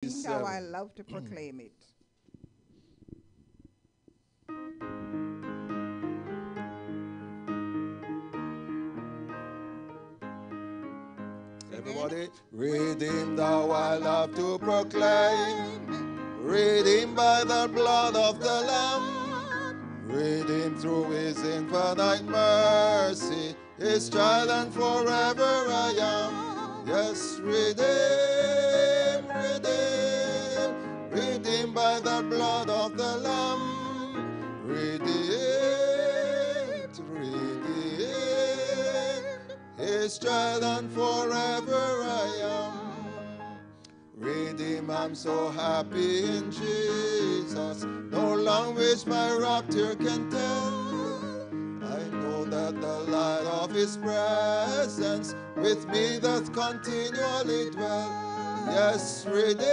Sing thou, I love to proclaim it. Everybody, redeemed thou, I love to proclaim. Redeemed by the blood of the Lamb. Redeemed through his infinite mercy. His child and forever I am. Yes, redeemed, redeemed. Redeemed by the blood of the Lamb. Redeemed, redeemed. His child and forever I am. Redeemed, I'm so happy in Jesus. No language my rapture can tell. I know that the light of his presence with me doth continually dwell. Yes, redeemed,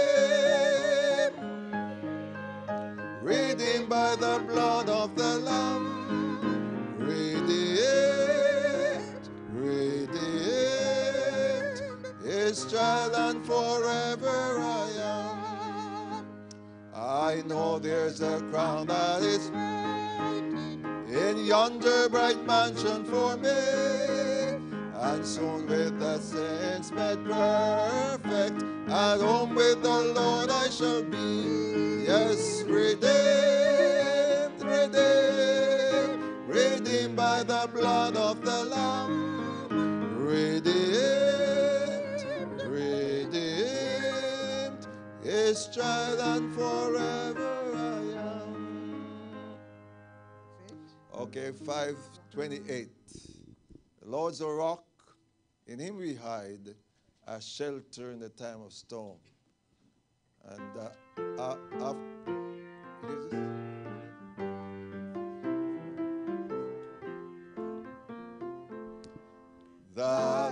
redeemed by the blood of the Lamb. Redeemed, redeemed, his child and forever I am. I know there's a crown that is in yonder bright mansion for me, and soon with the saints made perfect, at home with the Lord I shall be. Yes, redeemed, redeemed, redeemed by the blood of the Lamb. Redeemed, redeemed, his child and forever I am. Okay, 5:28. The Lord's a rock, in him we hide, a shelter in the time of storm. And the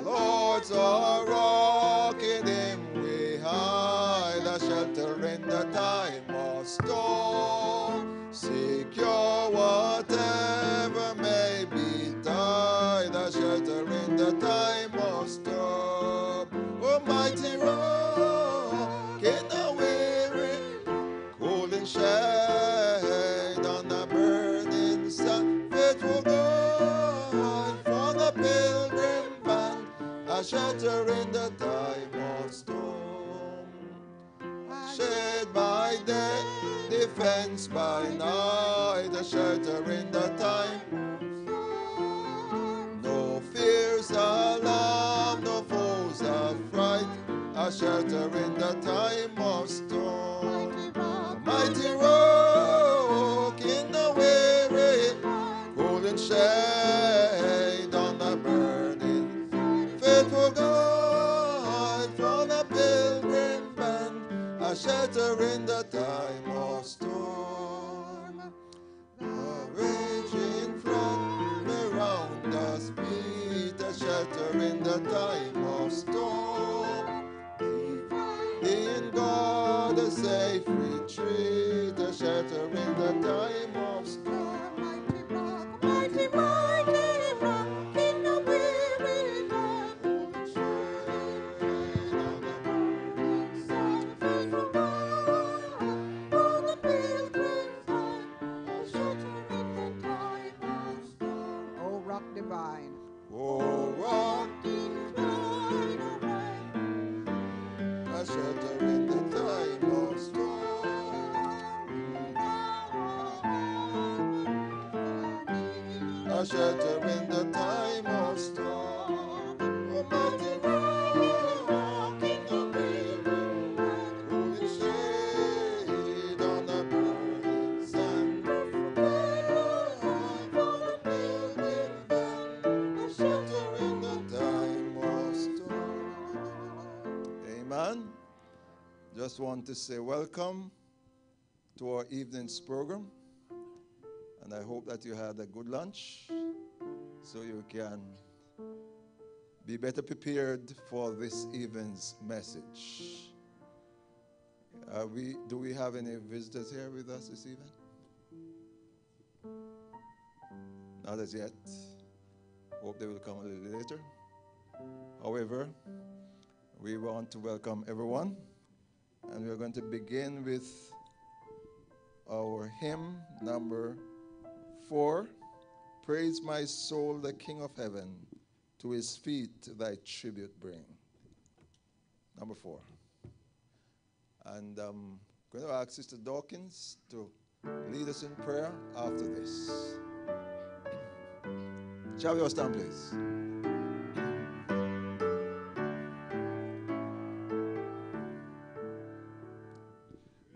Lord's a rock, in him we hide, a shelter in the time of storm. Secure whatever may betide, a shelter in the time of storm. Almighty rock in the weary, cool and shade on the burning sun. Faithful God for the pilgrim band, a shelter in the time of storm. Shade by day, defense by night, a shelter in the time. No fears alarm, no foes affright, a shelter in the time of storm. Mighty rock in the weary, cool and shade on the burning. Faithful God for the pilgrim band, a shelter in the time of storm. The raging flood around us beat, a shelter in the time of storm. In God a safe retreat, a shelter in the time of storm. Mighty rock, mighty, mighty rock, in the weary land, shade on the burning sun. Faithful God for the pilgrim band, a shelter in the time of storm. O rock divine. Oh, rock divine, a shelter in the time of storm. A shelter in the time of storm. Almighty rock in the weary land, cool and shade on the burning sun. For the pilgrim band, a shelter in the time of storm. Amen. Just want to say welcome to our evening's program. And I hope that you had a good lunch so you can be better prepared for this evening's message. Do we have any visitors here with us this evening? Not as yet. Hope they will come a little later. However, we want to welcome everyone And we're going to begin with our hymn number 4. Praise my soul, the King of heaven, to his feet thy tribute bring. Number 4. And I'm going to ask Sister Dawkins to lead us in prayer after this. Shall we all stand, please?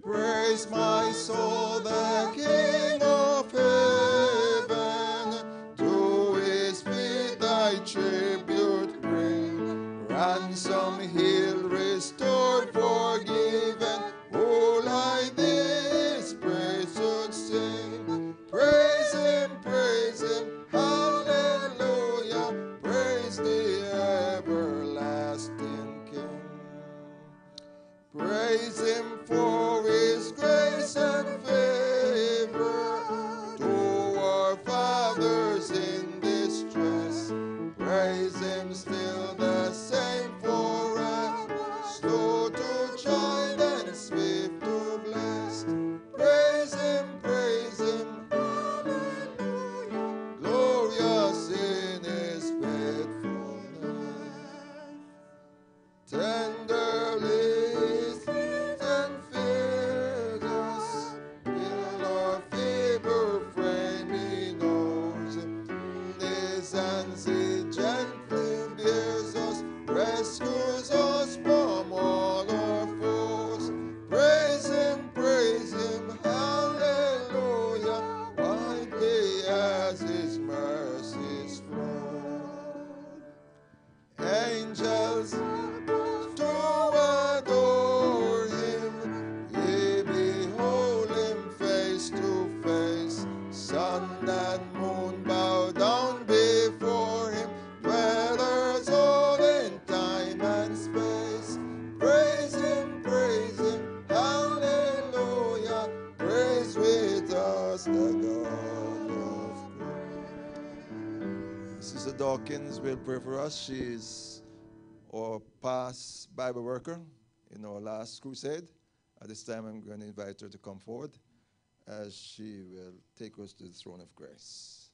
Praise my soul, the King of heaven, to his feet thy tribute bring. Ransom, healed, restored, forgiven, oh, like this praise should sing. Praise him, hallelujah, praise the everlasting King. Praise him for his grace and favor to our fathers in distress. Praise him still the same forever, slow to chide and swift to bless. Praise him, hallelujah, glorious in his faithfulness. Tenderly rescues us from all our foes. Praise him, hallelujah, widely as his mercies flow. Angels to adore him, ye behold him face to face. Sun and moon bow down before him, dwellers all in time and space. Praise him, hallelujah, praise with us the God of grace. Sister Dawkins will pray for us. She is our past Bible worker in our last crusade. At this time, I'm going to invite her to come forward as she will take us to the throne of grace.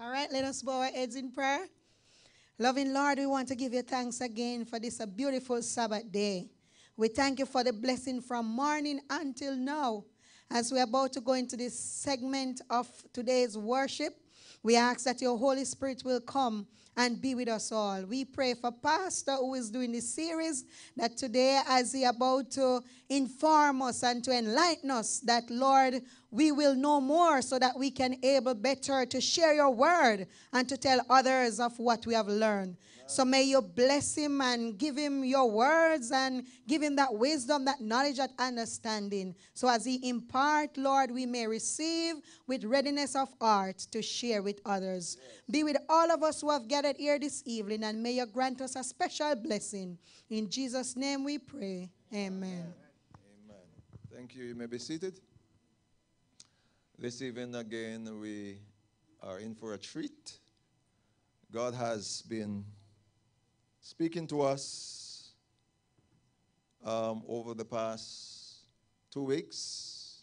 All right, let us bow our heads in prayer. Loving Lord, we want to give you thanks again for this beautiful Sabbath day. We thank you for the blessing from morning until now. As we're about to go into this segment of today's worship, we ask that your Holy Spirit will come and be with us all. We pray for Pastor who is doing this series, that today as he about to inform us and to enlighten us, that Lord, we will know more so that we can able better to share your word and to tell others of what we have learned. So may you bless him and give him your words and give him that wisdom, that knowledge, that understanding. So as he impart, Lord, we may receive with readiness of heart to share with others. Yes. Be with all of us who have gathered here this evening, and may you grant us a special blessing. In Jesus' name we pray. Amen. Amen. Thank you. You may be seated. This evening again we are in for a treat. God has been speaking to us over the past 2 weeks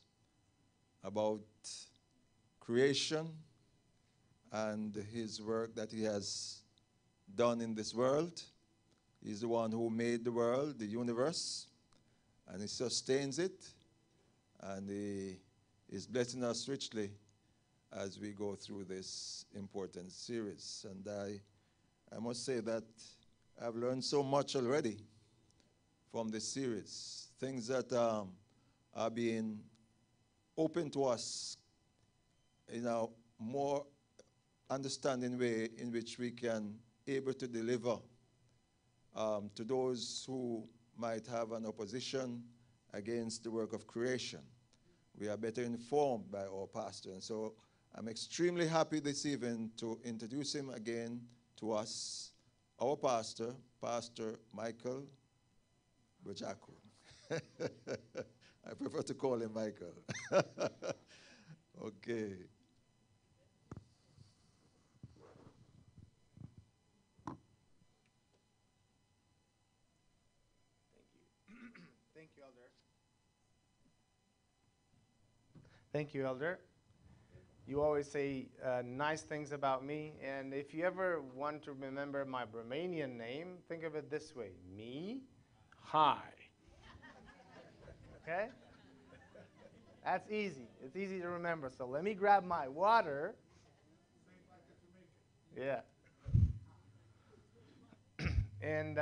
about creation and his work that he has done in this world. He's the one who made the world, the universe, and he sustains it, and he is blessing us richly as we go through this important series. And I must say that I've learned so much already from this series. Things that are being opened to us in a more understanding way in which we can able to deliver to those who might have an opposition against the work of creation. We are better informed by our pastor. And so I'm extremely happy this evening to introduce him again to us, our pastor, Pastor Michael Bojaku. I prefer to call him Michael. Okay. Elder. Thank you, Elder. You always say nice things about me, and if you ever want to remember my Romanian name, think of it this way: me, hi. Okay? That's easy. It's easy to remember. So let me grab my water. Yeah. And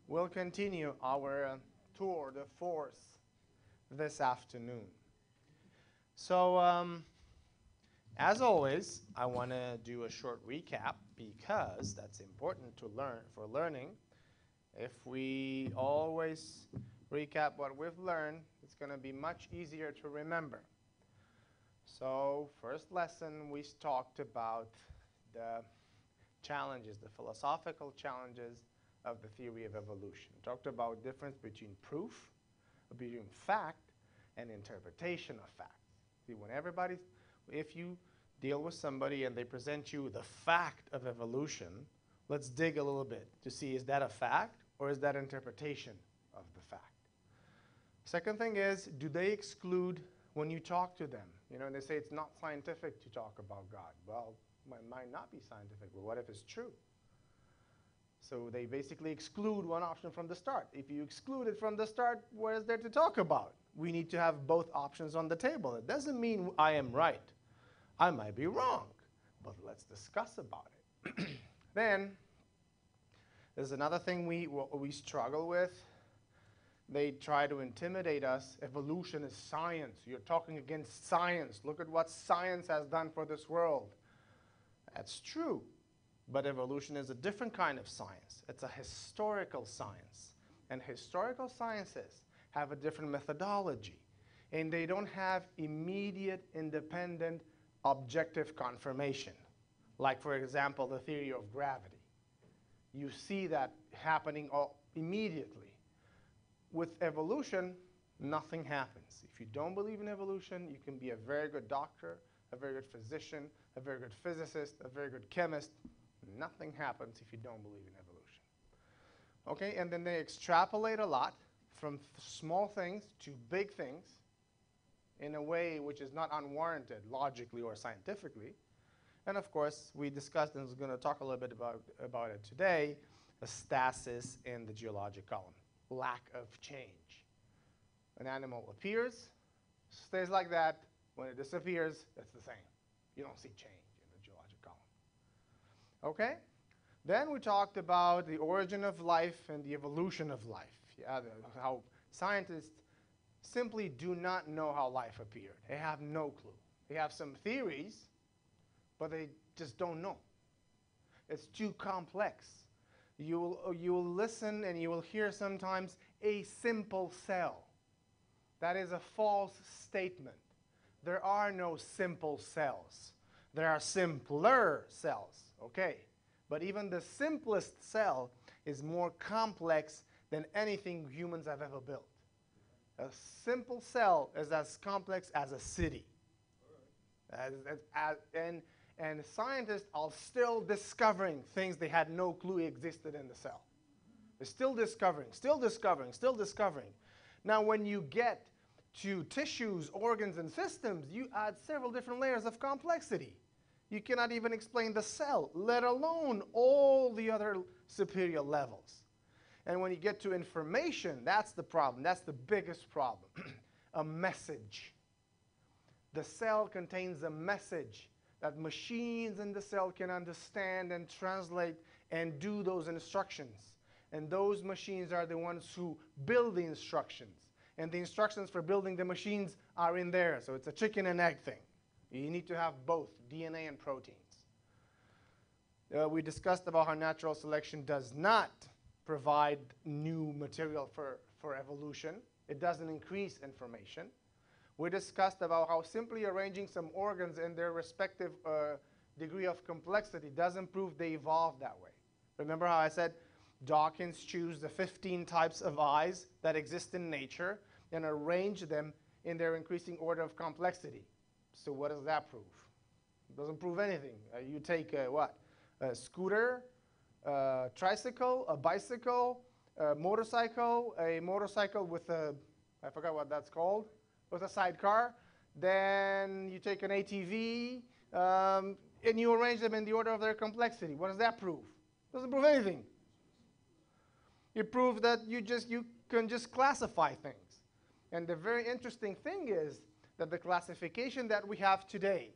we'll continue our tour de force this afternoon. So, as always, I want to do a short recap because that's important to learn for learning. If we always recap what we've learned, it's going to be much easier to remember. So, first lesson, we talked about the challenges, the philosophical challenges of the theory of evolution. We talked about the difference between proof, between fact, and interpretation of fact. See, if you deal with somebody and they present you the fact of evolution, let's dig a little bit to see, is that a fact or is that interpretation of the fact? Second thing is, do they exclude when you talk to them? You know, and they say it's not scientific to talk about God. Well, it might not be scientific, but what if it's true? So they basically exclude one option from the start. If you exclude it from the start, what is there to talk about? We need to have both options on the table. It doesn't mean I am right. I might be wrong, but let's discuss about it. Then, there's another thing we struggle with. They try to intimidate us. Evolution is science. You're talking against science. Look at what science has done for this world. That's true. But evolution is a different kind of science. It's a historical science. And historical sciences have a different methodology. And they don't have immediate, independent, objective confirmation. Like, for example, the theory of gravity. You see that happening immediately. With evolution, nothing happens. If you don't believe in evolution, you can be a very good doctor, a very good physician, a very good physicist, a very good chemist. Nothing happens if you don't believe in evolution. Okay, and then they extrapolate a lot from small things to big things in a way which is not unwarranted logically or scientifically. And of course, we discussed, and we're going to talk a little bit about it today, the stasis in the geologic column, lack of change. An animal appears, stays like that. When it disappears, it's the same. You don't see change in the geologic column. Okay? Then we talked about the origin of life and the evolution of life. Yeah, how scientists simply do not know how life appeared. They have no clue. They have some theories, but they just don't know. It's too complex. You will listen and you will hear sometimes a simple cell. That is a false statement. There are no simple cells. There are simpler cells, okay? But even the simplest cell is more complex than anything humans have ever built. A simple cell is as complex as a city. And scientists are still discovering things they had no clue existed in the cell. They're still discovering, still discovering, still discovering. Now, when you get to tissues, organs, and systems, you add several different layers of complexity. You cannot even explain the cell, let alone all the other superior levels. And when you get to information, that's the problem. That's the biggest problem. A message. The cell contains a message that machines in the cell can understand and translate and do those instructions. And those machines are the ones who build the instructions. And the instructions for building the machines are in there. So it's a chicken and egg thing. You need to have both DNA and proteins. We discussed about how natural selection does not provide new material for evolution. It doesn't increase information. We discussed about how simply arranging some organs in their respective degree of complexity doesn't prove they evolved that way. Remember how I said Dawkins chose the 15 types of eyes that exist in nature and arranged them in their increasing order of complexity. So what does that prove? It doesn't prove anything. You take a scooter, a tricycle, a bicycle, a motorcycle with a, I forgot what that's called, with a sidecar. Then you take an ATV, and you arrange them in the order of their complexity. What does that prove? Doesn't prove anything. It proves that you can just classify things. And the very interesting thing is that the classification that we have today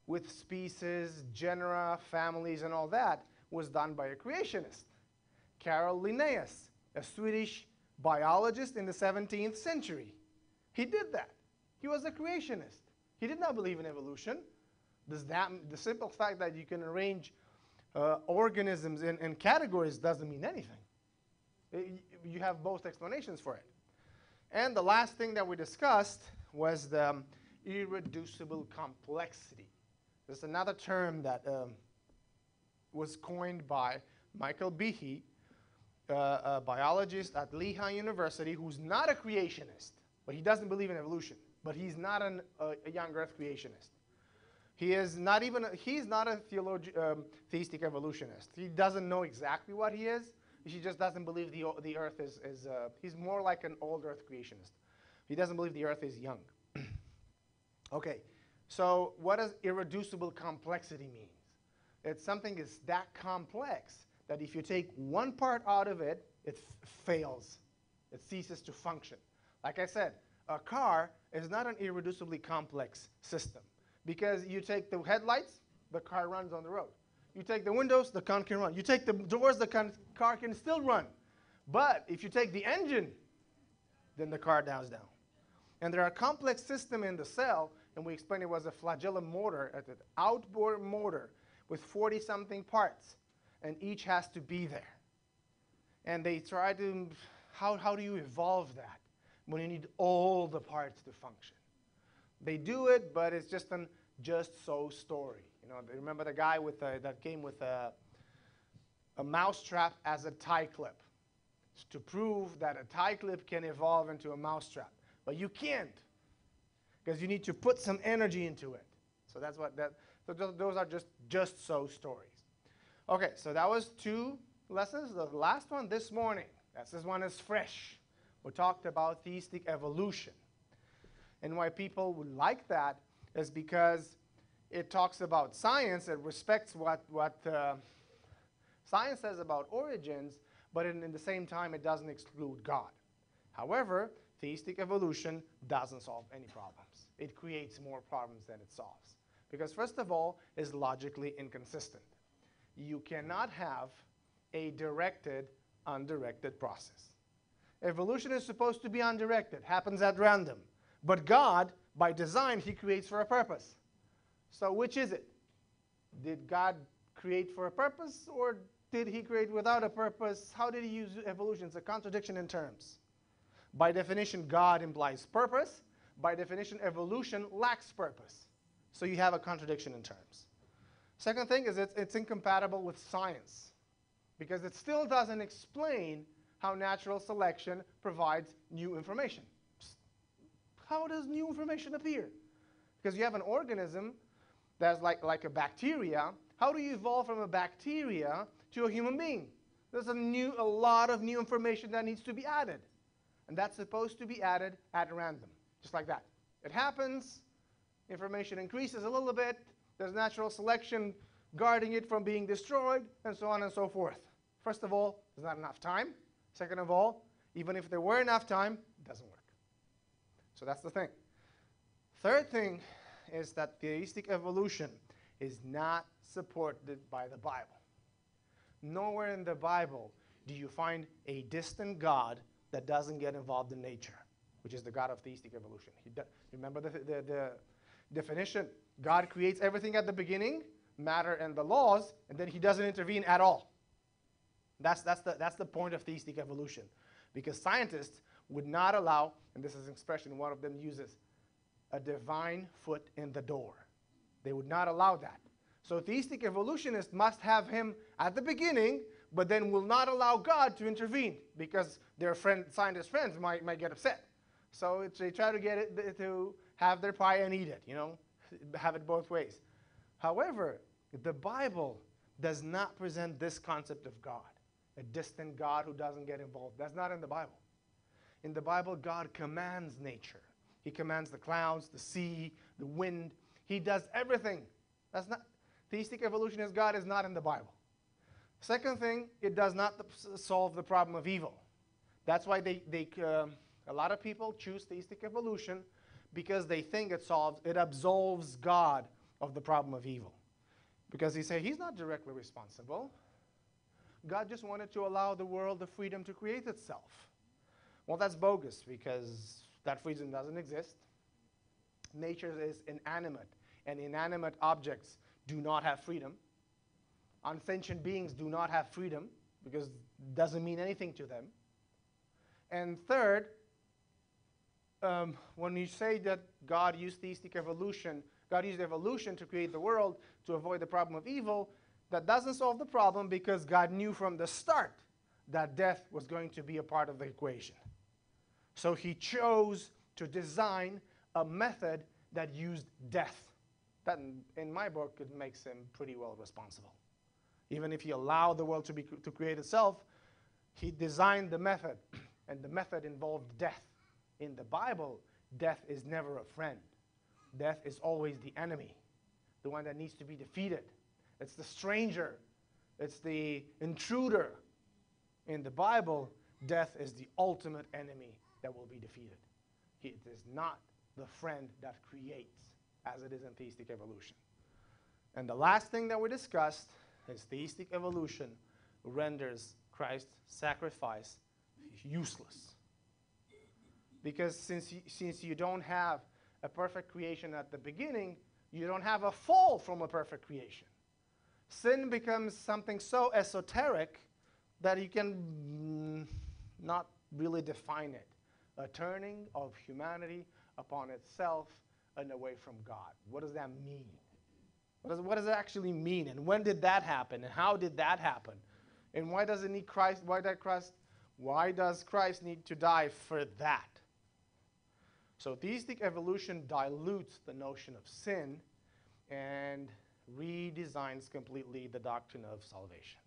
with species, genera, families, and all that was done by a creationist, Carl Linnaeus, a Swedish biologist in the 17th century. He did that. He was a creationist. He did not believe in evolution. The simple fact that you can arrange organisms in categories doesn't mean anything. You have both explanations for it. And the last thing that we discussed was the irreducible complexity. There's another term that was coined by Michael Behe, a biologist at Lehigh University who's not a creationist, but he doesn't believe in evolution. But he's not a young earth creationist. He's not a theistic evolutionist. He doesn't know exactly what he is. He just doesn't believe the earth is he's more like an old earth creationist. He doesn't believe the earth is young. Okay, so what does irreducible complexity mean? It's something that's that complex that if you take one part out of it, it fails. It ceases to function. Like I said, a car is not an irreducibly complex system because you take the headlights, the car runs on the road. You take the windows, the car can run. You take the doors, the car can still run. But if you take the engine, then the car dies down. And there are complex systems in the cell, and we explained it was a flagellum motor, an outboard motor with 40-something parts, and each has to be there. And they try to, how do you evolve that when you need all the parts to function? They do it, but it's just an just-so story. You know, remember the guy that came with a mousetrap as a tie clip to prove that a tie clip can evolve into a mousetrap. But you can't because you need to put some energy into it. So that's what those are just so stories. Okay, so that was 2 lessons. The last one this morning, this one is fresh. We talked about theistic evolution. And why people would like that is because it talks about science. It respects what science says about origins, but in the same time, it doesn't exclude God. However, theistic evolution doesn't solve any problems. It creates more problems than it solves. Because first of all, it's logically inconsistent. You cannot have a directed, undirected process. Evolution is supposed to be undirected, happens at random. But God, by design, he creates for a purpose. So which is it? Did God create for a purpose, or did he create without a purpose? How did he use evolution? It's a contradiction in terms. By definition, God implies purpose. By definition, evolution lacks purpose. So you have a contradiction in terms. Second thing is it's incompatible with science because it still doesn't explain how natural selection provides new information. How does new information appear? Because you have an organism that's like a bacteria. How do you evolve from a bacteria to a human being? There's a lot of new information that needs to be added. And that's supposed to be added at random, just like that. It happens, information increases a little bit, there's natural selection guarding it from being destroyed, and so on and so forth. First of all, there's not enough time. Second of all, even if there were enough time, it doesn't work. So that's the thing. Third thing is that theistic evolution is not supported by the Bible. Nowhere in the Bible do you find a distant God that doesn't get involved in nature, which is the God of theistic evolution. Remember the definition? God creates everything at the beginning, matter and the laws, and then he doesn't intervene at all. That's the point of theistic evolution. Because scientists would not allow, and this is an expression one of them uses, a divine foot in the door. They would not allow that. So theistic evolutionists must have him at the beginning, but then will not allow God to intervene because their scientist friends might get upset. So they try to get it to have their pie and eat it, have it both ways. However, the Bible does not present this concept of God. a distant God who doesn't get involved. That's not in the Bible. In the Bible, God commands nature. He commands the clouds, the sea, the wind. He does everything. That's not theistic evolutionist God is not in the Bible. Second thing, it does not solve the problem of evil. That's why a lot of people choose theistic evolution, because they think it absolves God of the problem of evil. Because they say he's not directly responsible. God just wanted to allow the world the freedom to create itself. Well, that's bogus, because that freedom doesn't exist. Nature is inanimate, and inanimate objects do not have freedom. Unsentient beings do not have freedom, because it doesn't mean anything to them. And third, when you say that God used theistic evolution, God used evolution to create the world to avoid the problem of evil, that doesn't solve the problem, because God knew from the start that death was going to be a part of the equation. So he chose to design a method that used death. That, in my book, it makes him pretty well responsible. Even if he allowed the world to create itself, he designed the method, and the method involved death. In the Bible, death is never a friend. Death is always the enemy, the one that needs to be defeated. It's the stranger. It's the intruder. In the Bible, death is the ultimate enemy that will be defeated. It is not the friend that creates, as it is in theistic evolution. And the last thing that we discussed is theistic evolution renders Christ's sacrifice useless. Because since you don't have a perfect creation at the beginning, you don't have a fall from a perfect creation. Sin becomes something so esoteric that you can not really define it. A turning of humanity upon itself and away from God. What does that mean? What does it actually mean? And when did that happen? And how did that happen? And why does it need Christ? Why does Christ need to die for that? So theistic evolution dilutes the notion of sin and redesigns completely the doctrine of salvation.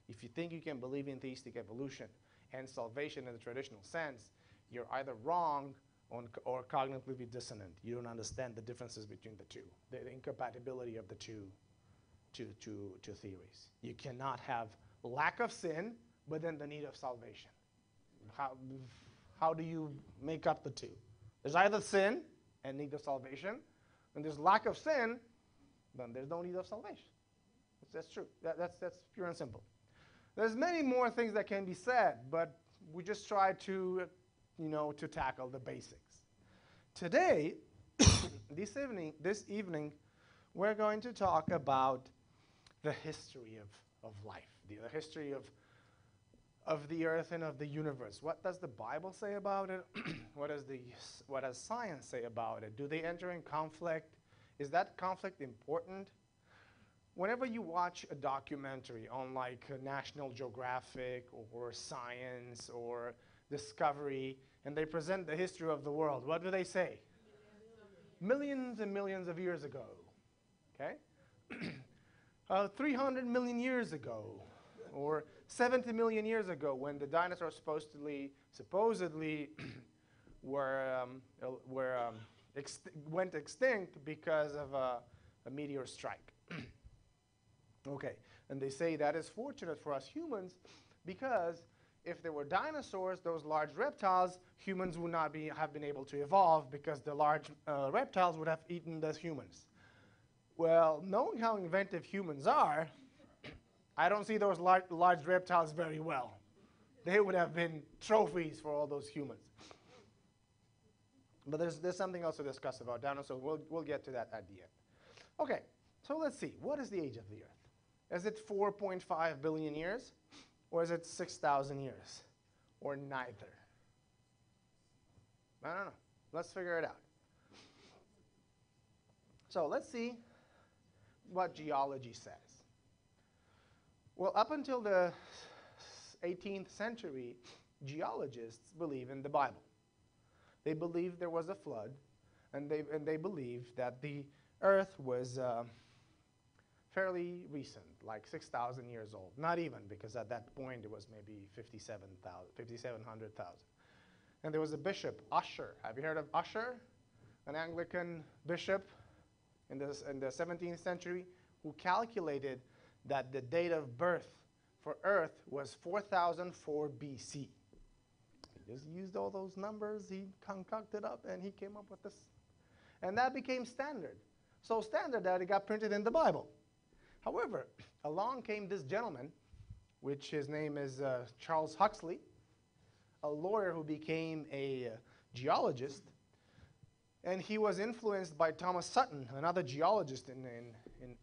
If you think you can believe in theistic evolution and salvation in the traditional sense, you're either wrong or cognitively dissonant. You don't understand the differences between the two, the incompatibility of the two theories. You cannot have lack of sin, but then the need of salvation. How do you make up the two? There's either sin and need of salvation, and there's lack of sin, then there's no need of salvation. That's true. That's pure and simple. There's many more things that can be said, but we just try to tackle the basics. Today, this evening, we're going to talk about the history of life, the history of the earth and of the universe. What does the Bible say about it? What does science say about it? Do they enter in conflict? Is that conflict important? Whenever you watch a documentary on like National Geographic or Science or Discovery, and they present the history of the world, what do they say? Millions and millions of years ago, okay? 300 million years ago, or 70 million years ago, when the dinosaurs supposedly went extinct because of a meteor strike. Okay, and they say that is fortunate for us humans, because if there were dinosaurs, those large reptiles, humans would not have been able to evolve, because the large reptiles would have eaten the humans. Well, knowing how inventive humans are, I don't see those large reptiles very well. They would have been trophies for all those humans. But there's something else to discuss about dinosaurs. We'll get to that at the end. Okay, so let's see. What is the age of the Earth? Is it 4.5 billion years? Or is it 6,000 years? Or neither? I don't know. Let's figure it out. So let's see what geology says. Well, up until the 18th century, geologists believe in the Bible. They believe there was a flood, and they believe that the Earth was fairly recent. like 6,000 years old. Not even, because at that point it was maybe 5,700,000. And there was a bishop, Ussher. Have you heard of Ussher? An Anglican bishop in the 17th century who calculated that the date of birth for Earth was 4004 BC. He just used all those numbers, he concocted up, and he came up with this. And that became standard. So standard that it got printed in the Bible. However, along came this gentleman, which his name is Charles Huxley, a lawyer who became a geologist, and he was influenced by Thomas Sutton, another geologist in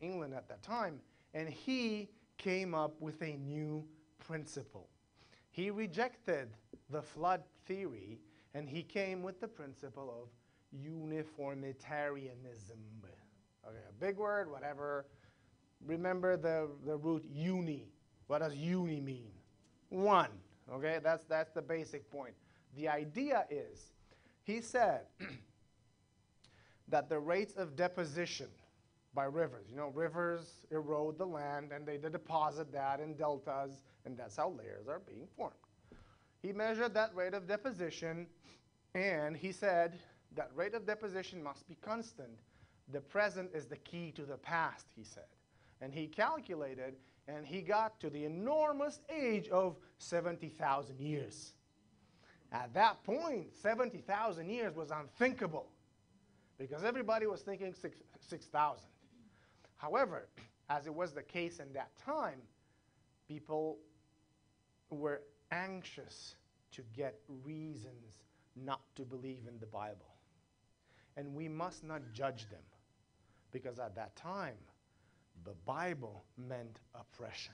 England at that time, and he came up with a new principle. He rejected the flood theory, and he came with the principle of uniformitarianism. Okay, a big word, whatever. Remember the root uni. What does uni mean? One. Okay, that's the basic point. The idea is, he said that the rates of deposition by rivers, rivers erode the land and they deposit that in deltas, and that's how layers are being formed. He measured that rate of deposition, and he said that rate of deposition must be constant. The present is the key to the past, he said. And he calculated, and he got to the enormous age of 70,000 years. At that point, 70,000 years was unthinkable, because everybody was thinking 6,000. However, as it was the case in that time, people were anxious to get reasons not to believe in the Bible. And we must not judge them, because at that time, the Bible meant oppression.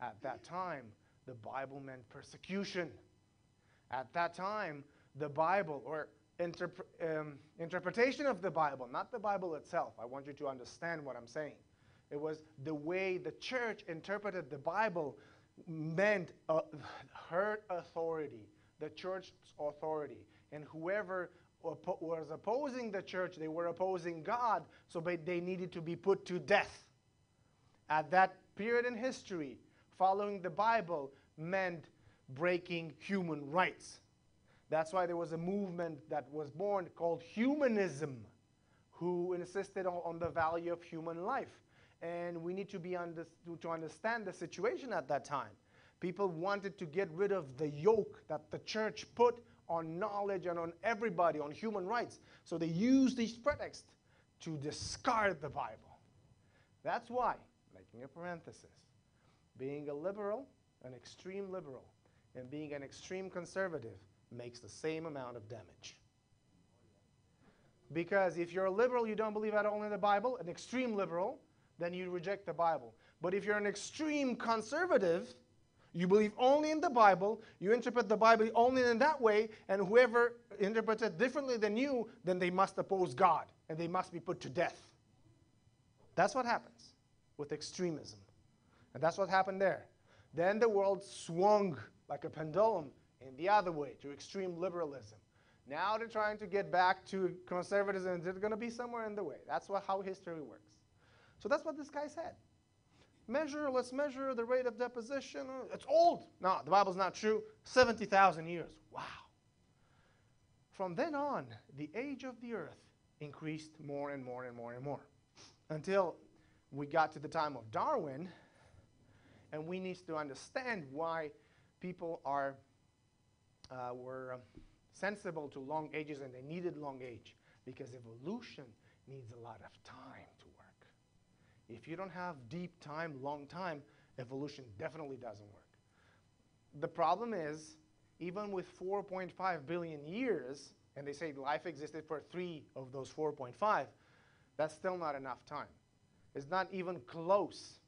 At that time, the Bible meant persecution. At that time, the Bible, or interpretation of the Bible, not the Bible itself. I want you to understand what I'm saying. It was the way the church interpreted the Bible meant her authority, the church's authority. And whoever was opposing the church, they were opposing God, so they needed to be put to death. At that period in history, following the Bible meant breaking human rights. That's why there was a movement that was born called humanism, who insisted on the value of human life. And we need to to understand the situation at that time. People wanted to get rid of the yoke that the church put on knowledge and on everybody, on human rights. So they used these pretexts to discard the Bible. That's why, making a parenthesis, being a liberal, an extreme liberal, and being an extreme conservative makes the same amount of damage. Because if you're a liberal, you don't believe at all in the Bible, an extreme liberal, then you reject the Bible. But if you're an extreme conservative, you believe only in the Bible, you interpret the Bible only in that way, and whoever interprets it differently than you, then they must oppose God, and they must be put to death. That's what happens with extremism. And that's what happened there. Then the world swung like a pendulum in the other way, to extreme liberalism. Now they're trying to get back to conservatism, and they're going to be somewhere in the way. That's how history works. So that's what this guy said. Let's measure the rate of deposition. It's old. No, the Bible's not true. 70,000 years. Wow. From then on, the age of the earth increased more and more and more and more, until we got to the time of Darwin, and we need to understand why people were sensible to long ages, and they needed long age, because evolution needs a lot of time to work. If you don't have deep time, long time, evolution definitely doesn't work. The problem is, even with 4.5 billion years, and they say life existed for 3 of those 4.5, that's still not enough time. It's not even close,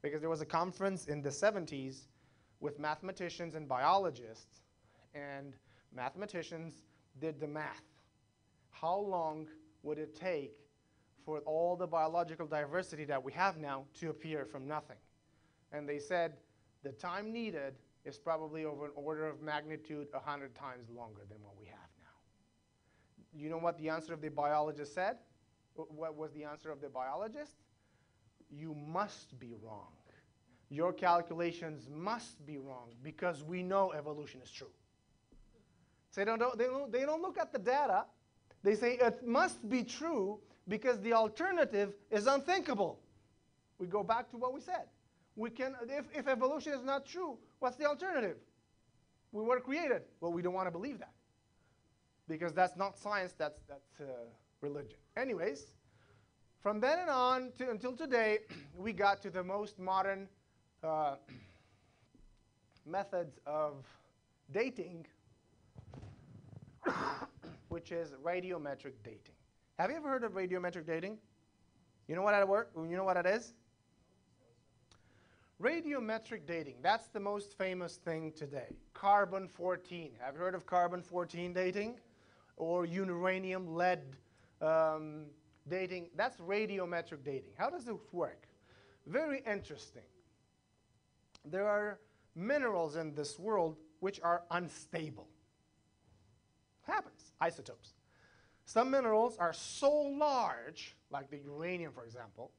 because there was a conference in the 70s with mathematicians and biologists, and mathematicians did the math. How long would it take for all the biological diversity that we have now to appear from nothing? And they said the time needed is probably over an order of magnitude 100 times longer than what we have now. You know what the answer of the biologist said? What was the answer of the biologist? you must be wrong. Your calculations must be wrong because we know evolution is true. So they don't look at the data. They say it must be true because the alternative is unthinkable. We go back to what we said. If evolution is not true, what's the alternative? We were created. Well, we don't want to believe that because that's not science, that's religion. Anyways, from then on until today, we got to the most modern methods of dating, which is radiometric dating. Have you ever heard of radiometric dating? You know what it is? Radiometric dating, that's the most famous thing today. Carbon-14. Have you heard of carbon-14 dating? Or uranium-lead dating? That's radiometric dating. How does this work? Very interesting. There are minerals in this world which are unstable. Happens, isotopes. Some minerals are so large, like the uranium, for example,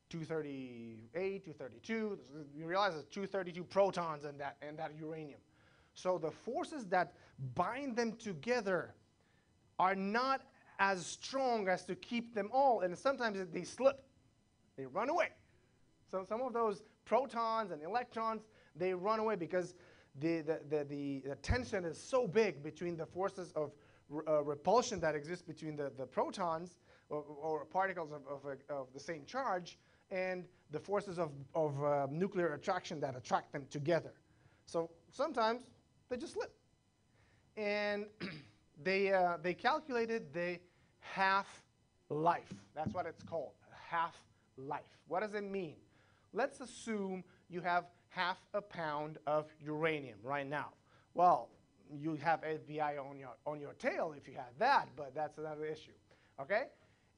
238, 232. You realize there's 232 protons in that uranium. So the forces that bind them together are not as strong as to keep them all, and sometimes they slip. They run away. So some of those protons and electrons, they run away because the tension is so big between the forces of repulsion that exist between the protons or particles of the same charge and the forces of nuclear attraction that attract them together. So sometimes they just slip. And they calculated the half-life. That's what it's called, half-life. What does it mean? Let's assume you have half a pound of uranium right now. Well, you have FBI on your tail if you have that, but that's another issue. Okay?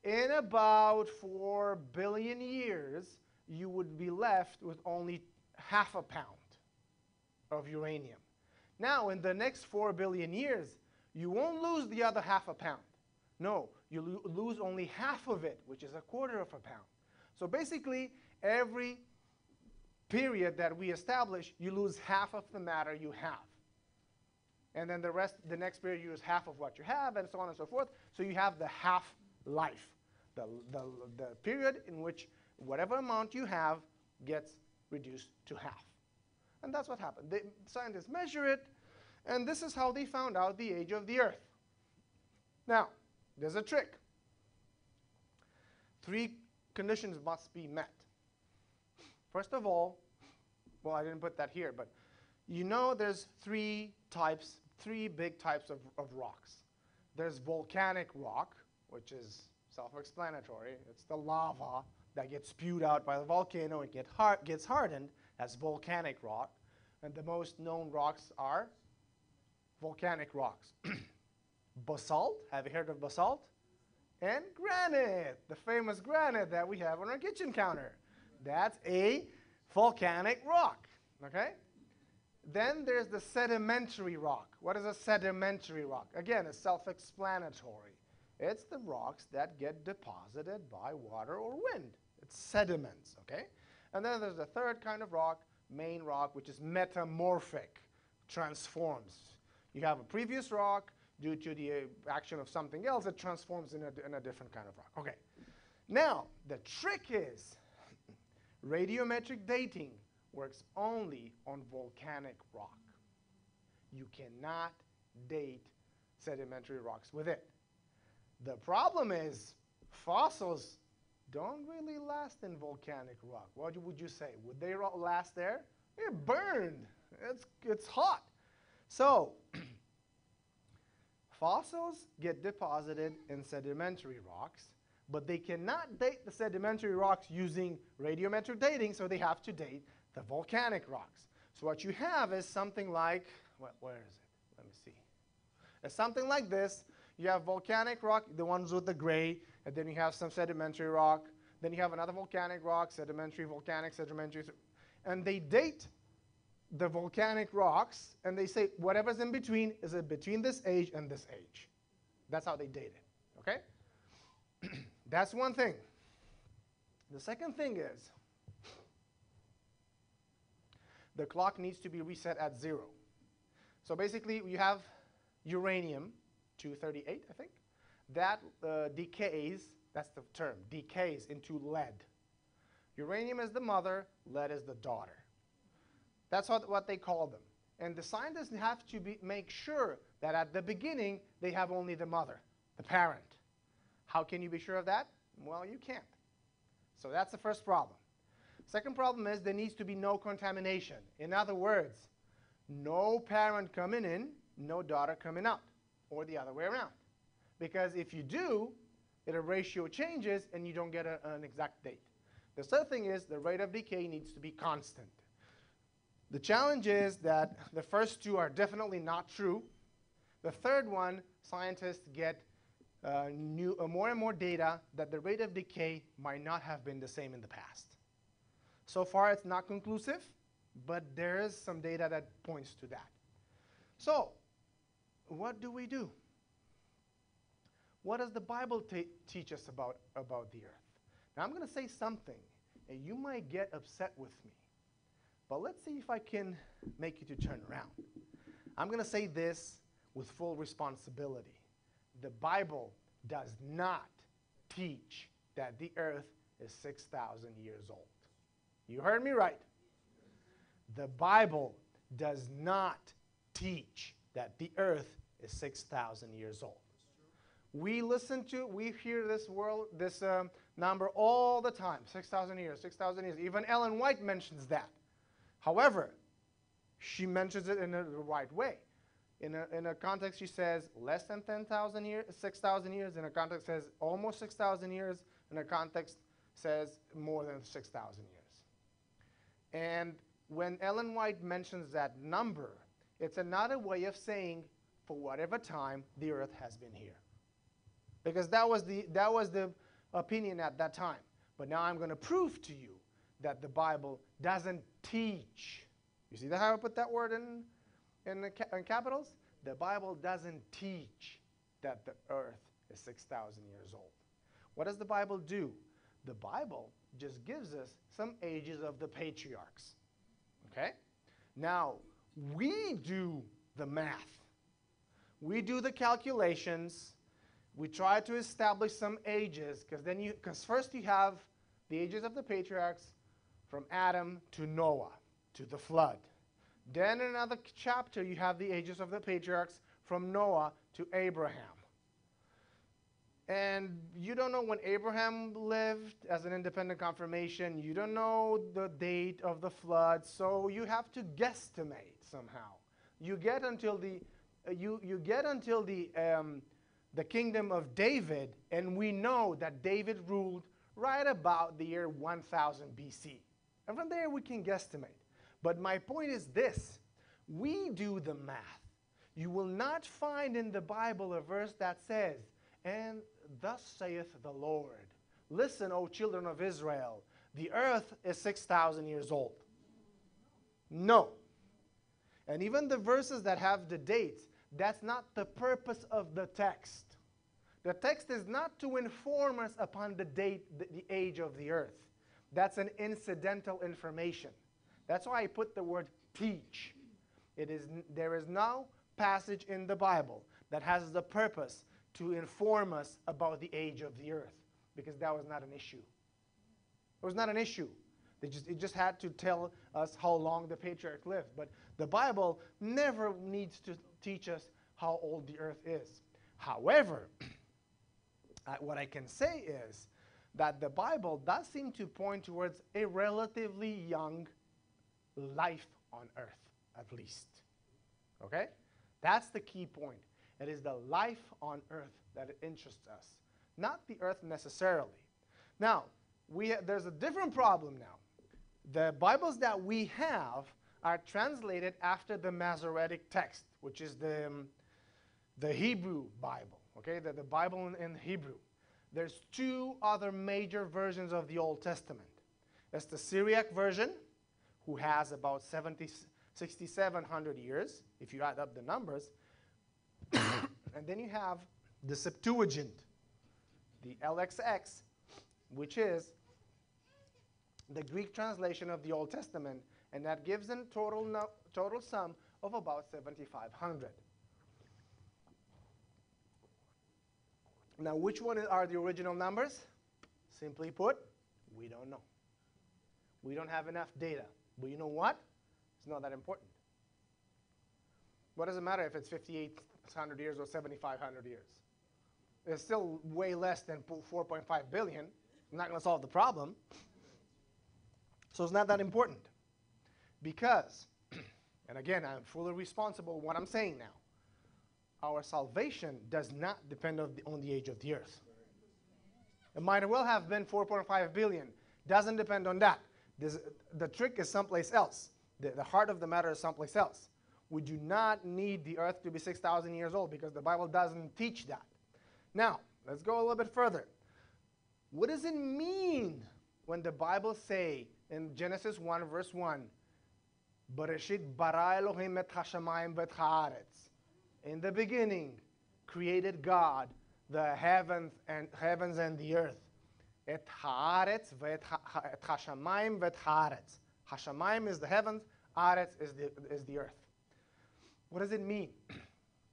In about 4 billion years, you would be left with only half a pound of uranium. Now, in the next 4 billion years, you won't lose the other half a pound. No, you lose only half of it, which is a quarter of a pound. So basically, every period that we establish, you lose half of the matter you have. And then the next period, you lose half of what you have, and so on and so forth. So you have the half-life, the period in which whatever amount you have gets reduced to half. And that's what happened. The scientists measure it, and this is how they found out the age of the Earth. Now, there's a trick. 3 conditions must be met. First of all, well, I didn't put that here, but you know there's 3 big types of rocks. There's volcanic rock, which is self-explanatory. It's the lava that gets spewed out by the volcano and gets hardened. That's volcanic rock. And the most known rocks are volcanic rocks. Basalt, have you heard of basalt? And granite, the famous granite that we have on our kitchen counter. That's a volcanic rock, okay? Then there's the sedimentary rock. What is a sedimentary rock? Again, it's self-explanatory. It's the rocks that get deposited by water or wind. It's sediments, okay? And then there's the third kind of rock, main rock, which is metamorphic, transforms. You have a previous rock, due to the action of something else, it transforms in a different kind of rock. Okay. Now, the trick is radiometric dating works only on volcanic rock. You cannot date sedimentary rocks with it. The problem is fossils don't really last in volcanic rock. What would you say? Would they last there? They're burned. It's hot. So fossils get deposited in sedimentary rocks, but they cannot date the sedimentary rocks using radiometric dating, so they have to date the volcanic rocks. So what you have is something like, where is it? Let me see. It's something like this. You have volcanic rock, the ones with the gray, and then you have some sedimentary rock. Then you have another volcanic rock, sedimentary, volcanic, sedimentary. And they date the volcanic rocks, and they say whatever's in between is between this age and this age. That's how they date it, okay? That's one thing. The second thing is the clock needs to be reset at 0. So basically, you have uranium-238, I think. That decays, that's the term, decays into lead. Uranium is the mother, lead is the daughter. That's what they call them. And the scientists have to make sure that at the beginning, they have only the mother, the parent. How can you be sure of that? Well, you can't. So that's the first problem. Second problem is there needs to be no contamination. In other words, no parent coming in, no daughter coming out, or the other way around. Because if you do, the ratio changes and you don't get an exact date. The third thing is the rate of decay needs to be constant. The challenge is that the first two are definitely not true. The third one, scientists get more and more data that the rate of decay might not have been the same in the past. So far, it's not conclusive, but there is some data that points to that. So, what do we do? What does the Bible teach us about the earth? Now, I'm going to say something, and you might get upset with me. But let's see if I can make you to turn around. I'm going to say this with full responsibility. The Bible does not teach that the earth is 6,000 years old. You heard me right. The Bible does not teach that the earth is 6,000 years old. We hear this number all the time, 6,000 years, 6,000 years. Even Ellen White mentions that. However, she mentions it in the right way. In a context, she says less than 10,000 years, 6,000 years. In a context, says almost 6,000 years. In a context, says more than 6,000 years. And when Ellen White mentions that number, it's another way of saying for whatever time the earth has been here. Because that was the opinion at that time. But now I'm going to prove to you that the Bible doesn't teach. You see how I put that word in capitals? The Bible doesn't teach that the earth is 6,000 years old. What does the Bible do? The Bible just gives us some ages of the patriarchs. Okay? Now, we do the math. We do the calculations. We try to establish some ages, because first you have the ages of the patriarchs from Adam to Noah, to the flood. Then in another chapter, you have the ages of the patriarchs from Noah to Abraham. And you don't know when Abraham lived as an independent confirmation. You don't know the date of the flood, so you have to guesstimate somehow. You get until the kingdom of David, and we know that David ruled right about the year 1000 BC. And from there, we can guesstimate. But my point is this. We do the math. You will not find in the Bible a verse that says, "And thus saith the Lord, listen, O children of Israel, the earth is 6,000 years old." No. And even the verses that have the dates, that's not the purpose of the text. The text is not to inform us upon the date, the age of the earth. That's an incidental information. That's why I put the word teach. There is no passage in the Bible that has the purpose to inform us about the age of the earth, because that was not an issue. It was not an issue. It just had to tell us how long the patriarch lived. But the Bible never needs to teach us how old the earth is. However, what I can say is that the Bible does seem to point towards a relatively young life on earth, at least. Okay? That's the key point. It is the life on earth that interests us, not the earth necessarily. Now, there's a different problem now. The Bibles that we have are translated after the Masoretic text, which is the Hebrew Bible, okay, the Bible in Hebrew. There's two other major versions of the Old Testament. There's the Syriac version, who has about 6,700 years, if you add up the numbers. And then you have the Septuagint, the LXX, which is the Greek translation of the Old Testament, and that gives a total sum of about 7,500. Now, which one are the original numbers? Simply put, we don't know. We don't have enough data. But you know what? It's not that important. What does it matter if it's 5,800 years or 7,500 years? It's still way less than 4.5 billion. Not going to solve the problem. So it's not that important. Because, and again, I'm fully responsible for what I'm saying now. Our salvation does not depend on the age of the earth. It might well have been 4.5 billion. Doesn't depend on that. The trick is someplace else. The heart of the matter is someplace else. We do not need the earth to be 6,000 years old because the Bible doesn't teach that. Now, let's go a little bit further. What does it mean when the Bible say in Genesis 1 verse 1, Bereshit bara Elohim et hashamayim v'et haaretz. In the beginning created God the heavens and the earth. Et haaretz v'et hashamayim v'et haaretz. Hashamayim is the heavens, haaretz is the earth. What does it mean?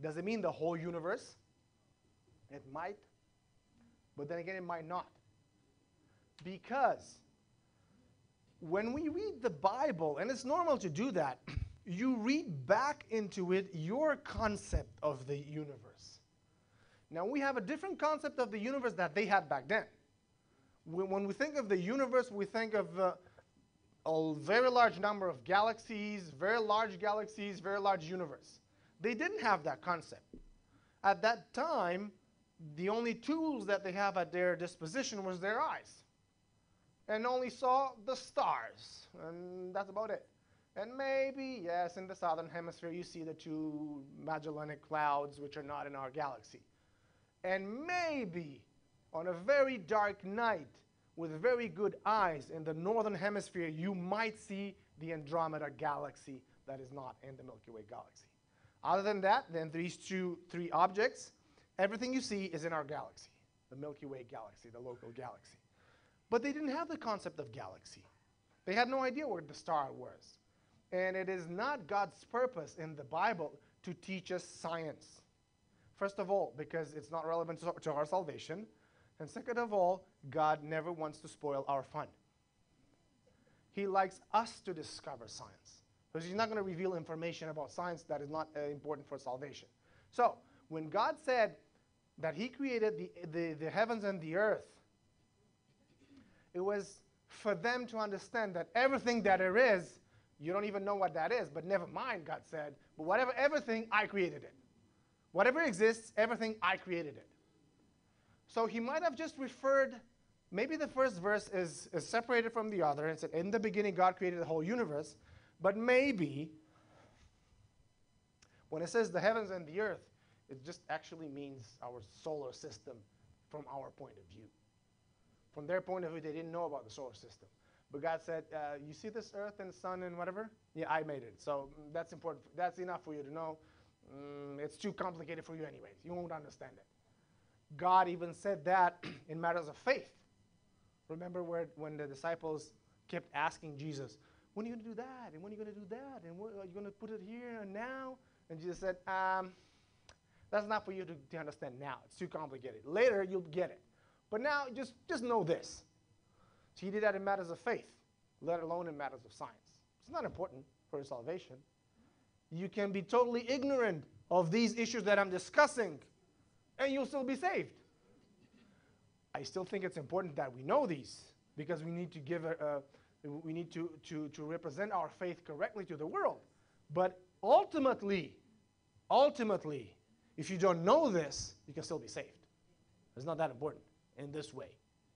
Does it mean the whole universe? It might, but then again it might not. Because when we read the Bible, and it's normal to do that, you read back into it your concept of the universe. Now we have a different concept of the universe that they had back then. When we think of the universe, we think of a very large number of galaxies, very large universe. They didn't have that concept. At that time, the only tools that they have at their disposition was their eyes. And only saw the stars, and that's about it. And maybe, yes, in the southern hemisphere, you see the two Magellanic clouds, which are not in our galaxy. And maybe, on a very dark night, with very good eyes, in the northern hemisphere, you might see the Andromeda galaxy that is not in the Milky Way galaxy. Other than that, then these three objects, everything you see is in our galaxy, the Milky Way galaxy, the local galaxy. But they didn't have the concept of galaxy. They had no idea where the star was. And it is not God's purpose in the Bible to teach us science. First of all, because it's not relevant to our salvation. And second of all, God never wants to spoil our fun. He likes us to discover science. Because he's not going to reveal information about science that is not important for salvation. So, when God said that he created the heavens and the earth, it was for them to understand that everything that there is, you don't even know what that is, but never mind, God said, but everything, I created it. Whatever exists, everything, I created it. So he might have just referred, maybe the first verse is separated from the other and said, in the beginning, God created the whole universe, but maybe when it says the heavens and the earth, it just actually means our solar system from our point of view. From their point of view, they didn't know about the solar system. But God said, you see this earth and sun and whatever? Yeah, I made it. So that's important. That's enough for you to know. It's too complicated for you anyways. You won't understand it. God even said that in matters of faith. Remember when the disciples kept asking Jesus, when are you going to do that? And when are you going to do that? And are you going to put it here and now? And Jesus said, that's not for you to understand now. It's too complicated. Later, you'll get it. But now, just know this. So he did that in matters of faith, let alone in matters of science. It's not important for your salvation. You can be totally ignorant of these issues that I'm discussing, and you'll still be saved. I still think it's important that we know these, because we need to give we need to represent our faith correctly to the world. But ultimately, if you don't know this, you can still be saved. It's not that important in this way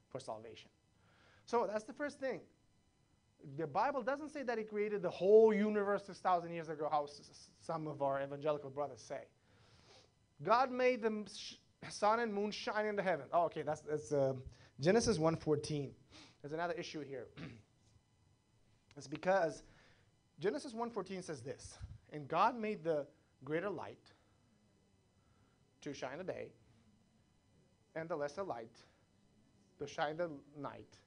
for salvation. So that's the first thing. The Bible doesn't say that he created the whole universe 6,000 years ago, how some of our evangelical brothers say. God made the sun and moon shine in the heaven. Oh, okay, that's Genesis 1:14. There's another issue here. It's because Genesis 1:14 says this, and God made the greater light to shine the day, and the lesser light to shine the night,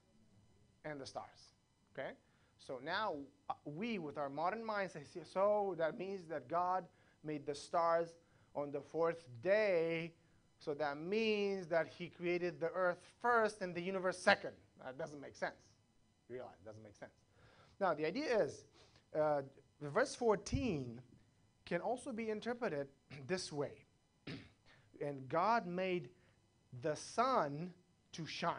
and the stars. Okay? So now we, with our modern minds, say, so that means that God made the stars on the fourth day. So that means that he created the earth first and the universe second. That doesn't make sense. You realize it doesn't make sense. Now, the idea is, verse 14 can also be interpreted this way. And God made the sun to shine.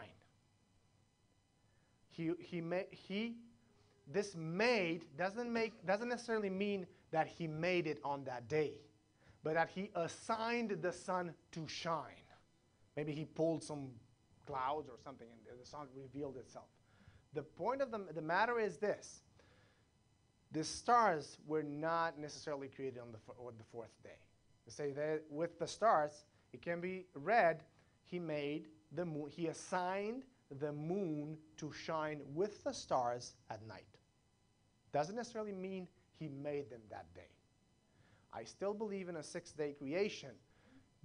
This made doesn't necessarily mean that he made it on that day, but that he assigned the sun to shine. Maybe he pulled some clouds or something and the sun revealed itself. The point of the matter is this. The stars were not necessarily created on the fourth day. They say that with the stars, it can be read, he made the moon, he assigned the moon to shine with the stars at night. Doesn't necessarily mean he made them that day. I still believe in a 6-day creation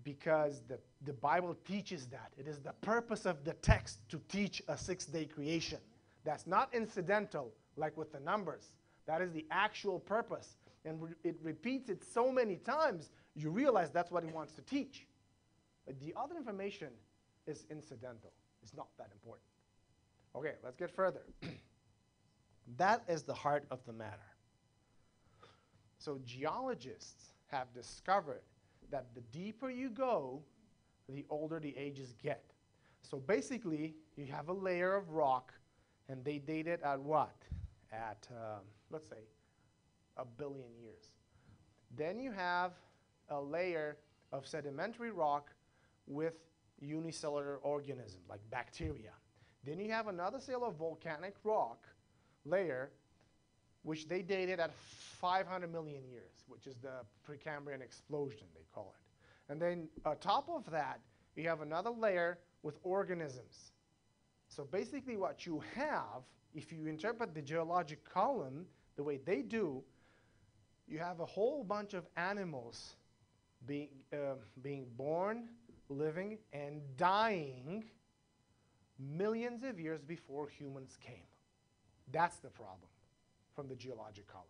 because the Bible teaches that. It is the purpose of the text to teach a 6-day creation. That's not incidental like with the numbers. That is the actual purpose. And it repeats it so many times, you realize that's what he wants to teach. But the other information is incidental. It's not that important. Okay, let's get further. That is the heart of the matter. So geologists have discovered that the deeper you go, the older the ages get. So basically, you have a layer of rock, and they date it at what? At, let's say, 1 billion years. Then you have a layer of sedimentary rock with unicellular organisms, like bacteria. Then you have another layer of volcanic rock layer, which they dated at 500 million years, which is the Precambrian explosion, they call it. And then on top of that, you have another layer with organisms. So basically what you have, if you interpret the geologic column the way they do, you have a whole bunch of animals being born, living, and dying millions of years before humans came. That's the problem from the geologic column.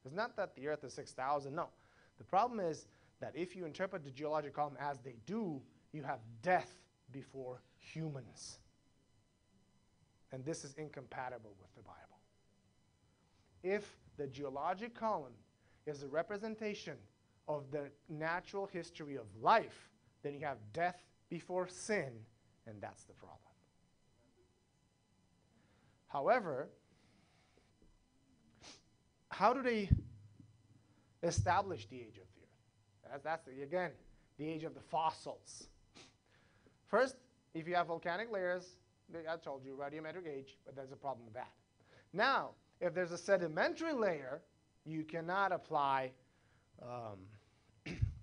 It's not that the earth is 6,000, no. The problem is that if you interpret the geologic column as they do, you have death before humans. And this is incompatible with the Bible. If the geologic column is a representation of the natural history of life, then you have death before sin, and that's the problem. However, how do they establish the age of the earth? That's again, the age of the fossils. First, if you have volcanic layers, I told you, radiometric age, but there's a problem with that. Now, if there's a sedimentary layer, you cannot apply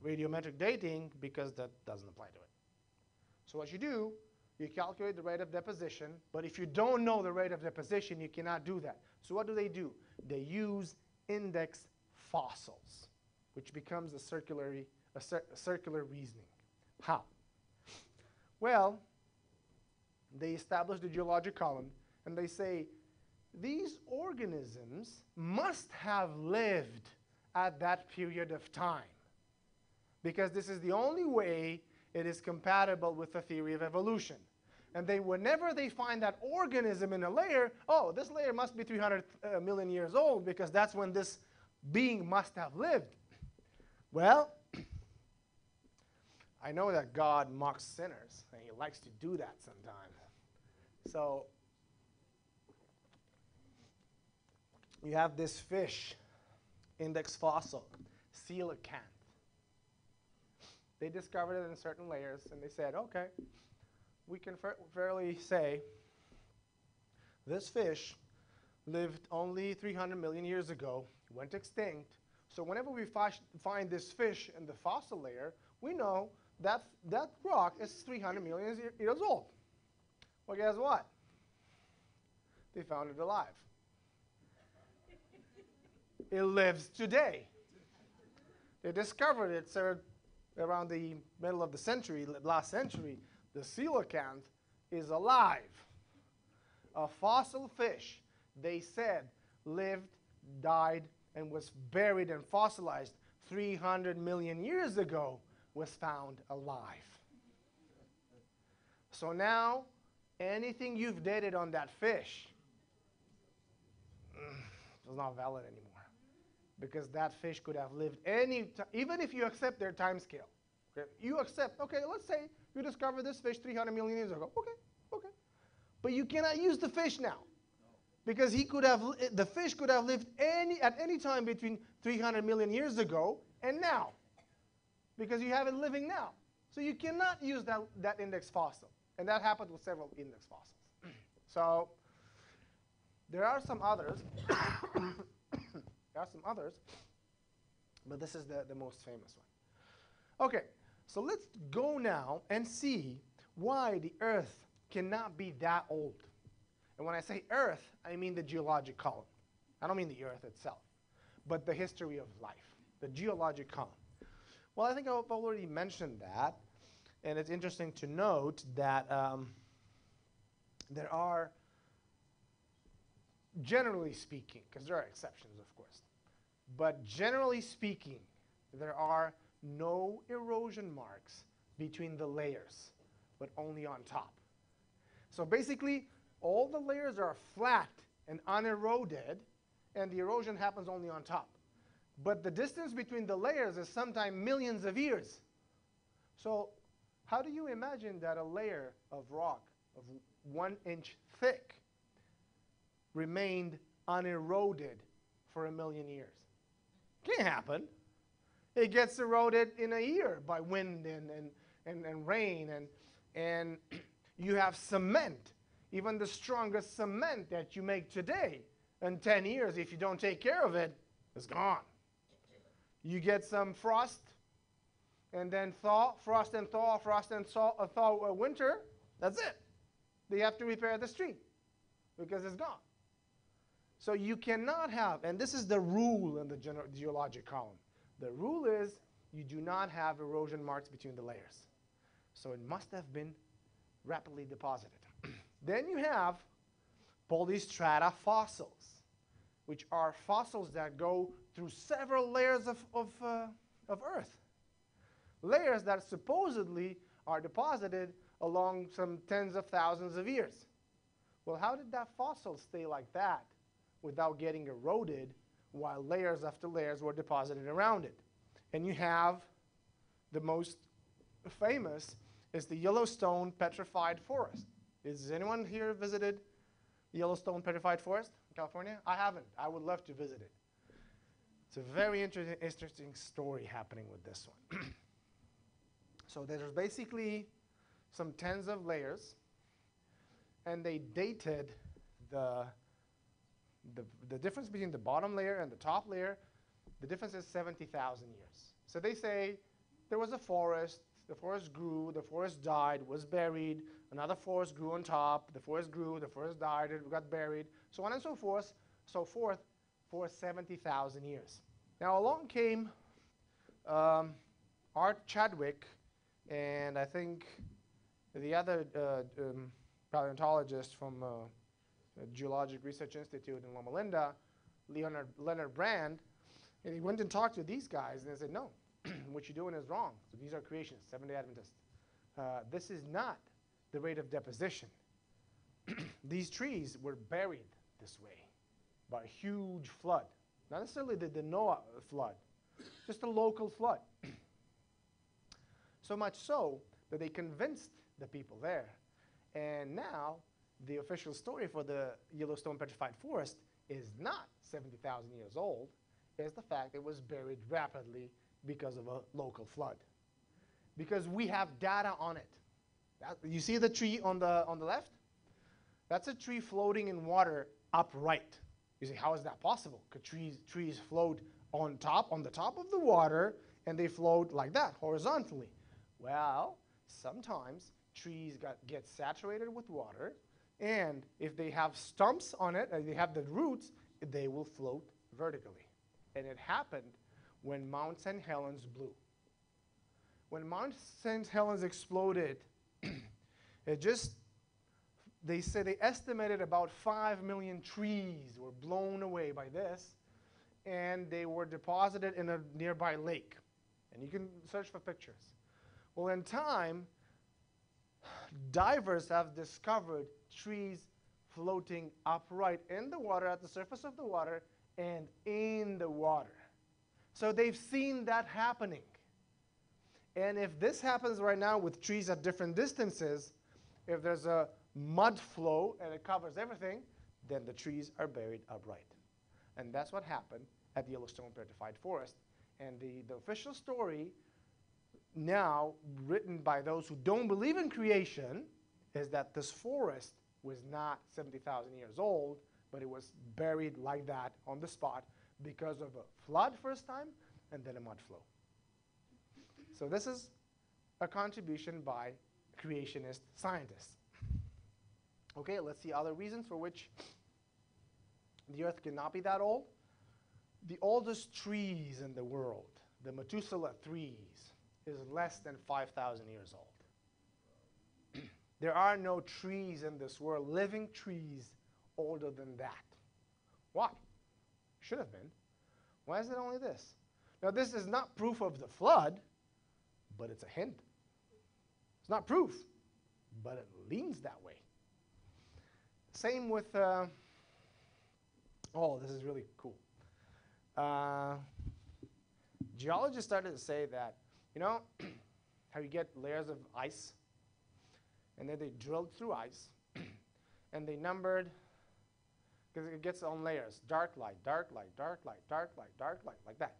radiometric dating because that doesn't apply to it. So what you do, you calculate the rate of deposition, but if you don't know the rate of deposition, you cannot do that. So what do? They use index fossils, which becomes a circular reasoning. How? Well, they establish the geologic column, and they say, these organisms must have lived at that period of time, because this is the only way it is compatible with the theory of evolution. And whenever they find that organism in a layer, oh, this layer must be 300 million years old, because that's when this being must have lived. Well, I know that God mocks sinners, and he likes to do that sometimes. So you have this fish, index fossil, coelacanth. They discovered it in certain layers, and they said, okay, we can fairly say this fish lived only 300 million years ago, went extinct. So whenever we find this fish in the fossil layer, we know that that rock is 300 million years old. Well, guess what? They found it alive. It lives today. They discovered it around the middle of the century, last century. The coelacanth is alive. A fossil fish they said lived, died, and was buried and fossilized 300 million years ago was found alive. So now, anything you've dated on that fish is not valid anymore. Because that fish could have lived even if you accept their time scale. Okay? You accept, okay, let's say you discovered this fish 300 million years ago. Okay. But you cannot use the fish now. Because the fish could have lived at any time between 300 million years ago and now. Because you have it living now. So you cannot use that index fossil. And that happened with several index fossils. So there are some others. There are some others, but this is the most famous one. Okay, so let's go now and see why the Earth cannot be that old. And when I say Earth, I mean the geologic column. I don't mean the Earth itself, but the history of life, the geologic column. Well, I think I've already mentioned that, and it's interesting to note that there are, generally speaking, because there are exceptions, of course, but generally speaking, there are no erosion marks between the layers, but only on top. So basically, all the layers are flat and uneroded, and the erosion happens only on top. But the distance between the layers is sometimes millions of years. So how do you imagine that a layer of rock of 1 inch thick remained uneroded for 1 million years? Can't happen. It gets eroded in a year by wind and rain, and you have cement. Even the strongest cement that you make today, in 10 years, if you don't take care of it, is gone. You get some frost, and then thaw, frost and thaw, winter, that's it. They have to repair the street because it's gone. So you cannot have, and this is the rule in the geologic column. The rule is you do not have erosion marks between the layers. So it must have been rapidly deposited. Then you have polystrata fossils, which are fossils that go through several layers of Earth. Layers that supposedly are deposited along some tens of thousands of years. Well, how did that fossil stay like that without getting eroded while layers after layers were deposited around it? And you have the most famous is the Yellowstone Petrified Forest. Has anyone here visited the Yellowstone Petrified Forest in California? I haven't. I would love to visit it. It's a very interesting story happening with this one. So there's basically some tens of layers, and they dated the difference between the bottom layer and the top layer. The difference is 70,000 years. So they say there was a forest, the forest grew, the forest died, was buried, another forest grew on top, the forest grew, the forest died, it got buried, so on and so forth for 70,000 years. Now along came Art Chadwick and I think the other paleontologist from the Geologic Research Institute in Loma Linda, Leonard Brand, and he went and talked to these guys and they said, no, what you're doing is wrong. So these are creations, Seventh-Day Adventists. This is not the rate of deposition. These trees were buried this way by a huge flood. Not necessarily the Noah flood, just a local flood. So much so that they convinced the people there. And now the official story for the Yellowstone Petrified Forest is not 70,000 years old. It's the fact it was buried rapidly because of a local flood. Because we have data on it. You see the tree on the left? That's a tree floating in water upright. You say, how is that possible? Could trees float on the top of the water, and they float like that, horizontally? Well, sometimes trees get saturated with water, and if they have stumps on it, and they have the roots, they will float vertically. And it happened when Mount St. Helens blew. When Mount St. Helens exploded, it just they say they estimated about 5 million trees were blown away by this, and they were deposited in a nearby lake. And you can search for pictures. Well, in time, divers have discovered trees floating upright in the water, at the surface of the water, and in the water. So they've seen that happening. And if this happens right now with trees at different distances, if there's a mud flow and it covers everything, then the trees are buried upright. And that's what happened at the Yellowstone Petrified Forest. And the official story, now written by those who don't believe in creation, is that this forest was not 70,000 years old, but it was buried like that on the spot because of a flood first time and then a mud flow. So this is a contribution by creationist scientists. Okay, let's see other reasons for which the earth cannot be that old. The oldest trees in the world, the Methuselah trees, is less than 5,000 years old. There are no trees in this world, living trees, older than that. Why? Should have been. Why is it only this? Now, this is not proof of the flood, but it's a hint. It's not proof, but it leans that way. Same with, oh, this is really cool. Geologists started to say that, you know, how you get layers of ice, and then they drilled through ice, and they numbered, because it gets on layers, dark light, dark light, dark light, dark light, dark light, like that.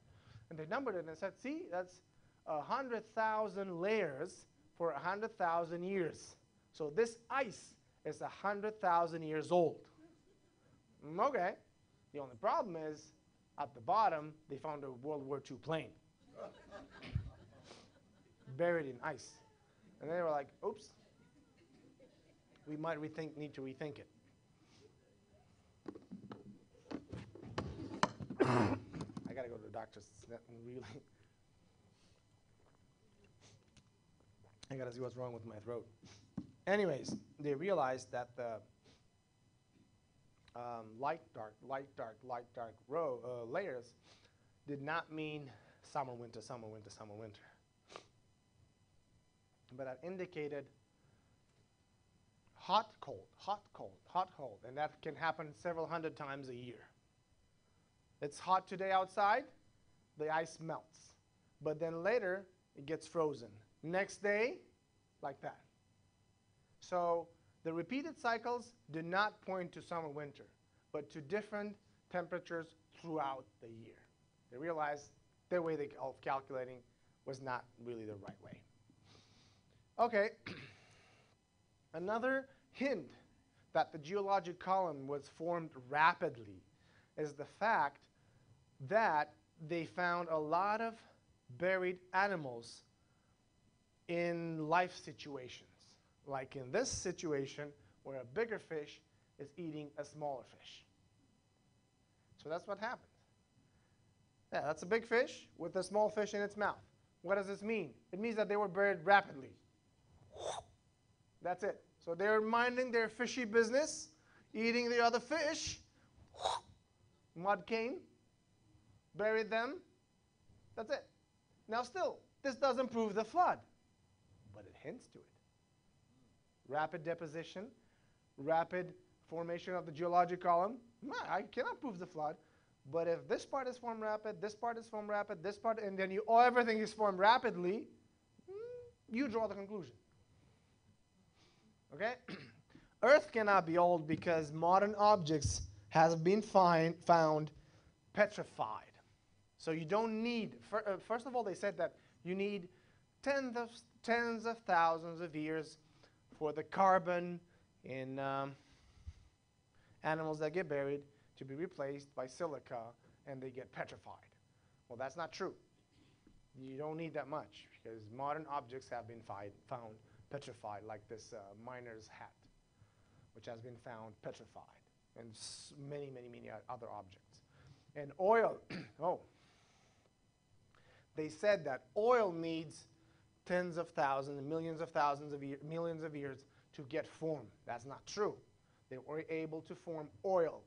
And they numbered it and said, see, that's 100,000 layers for 100,000 years. So this ice is 100,000 years old. Okay. The only problem is, at the bottom, they found a World War II plane buried in ice. And they were like, oops, we might need to rethink it. I got to go to the doctor's. Really, I got to see what's wrong with my throat. Anyways, they realized that the light, dark layers did not mean summer, winter, summer, winter, summer, winter. But that indicated hot, cold, hot, cold, hot, cold. And that can happen several hundred times a year. It's hot today outside, the ice melts. But then later, it gets frozen. Next day, like that. So the repeated cycles do not point to summer, winter, but to different temperatures throughout the year. They realized their way of calculating was not really the right way. Okay, another hint that the geologic column was formed rapidly is the fact that they found a lot of buried animals in life situations. Like in this situation, where a bigger fish is eating a smaller fish. So that's what happened. Yeah, that's a big fish with a small fish in its mouth. What does this mean? It means that they were buried rapidly. That's it. So they're minding their fishy business, eating the other fish. Mud came, buried them. That's it. Now still, this doesn't prove the flood, but it hints to it. Rapid deposition, rapid formation of the geologic column. I cannot prove the flood, but if this part is formed rapid, this part is formed rapid, this part, and then everything is formed rapidly, you draw the conclusion. Okay? Earth cannot be old because modern objects have been found petrified. So you don't need, first of all, they said that you need tens of thousands of years for the carbon in animals that get buried to be replaced by silica and they get petrified. Well, that's not true. You don't need that much because modern objects have been found petrified, like this miner's hat, which has been found petrified, and many, many, many other objects. And oil, they said that oil needs tens of thousands, millions of years to get form. That's not true. They were able to form oil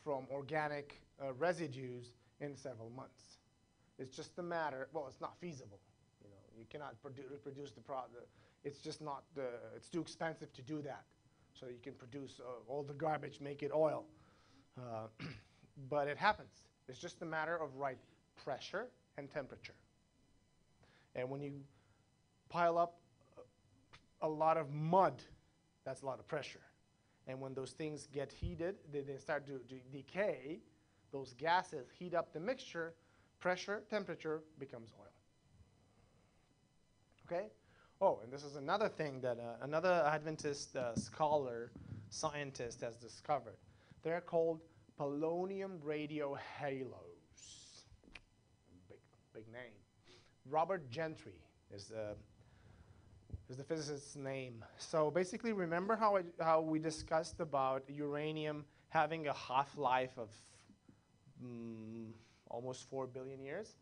from organic residues in several months. It's just a matter, well, it's not feasible. You know, you cannot reproduce the product. It's just not, it's too expensive to do that. So you can produce all the garbage, make it oil. But it happens. It's just a matter of right pressure and temperature. And when you pile up a lot of mud, that's a lot of pressure. And when those things get heated, they start to decay. Those gases heat up the mixture. Pressure, temperature becomes oil. Okay? Oh, and this is another thing that another Adventist scholar, scientist has discovered. They're called polonium radio halos. Big name. Robert Gentry is the physicist's name. So basically, remember how we discussed about uranium having a half-life of almost 4 billion years?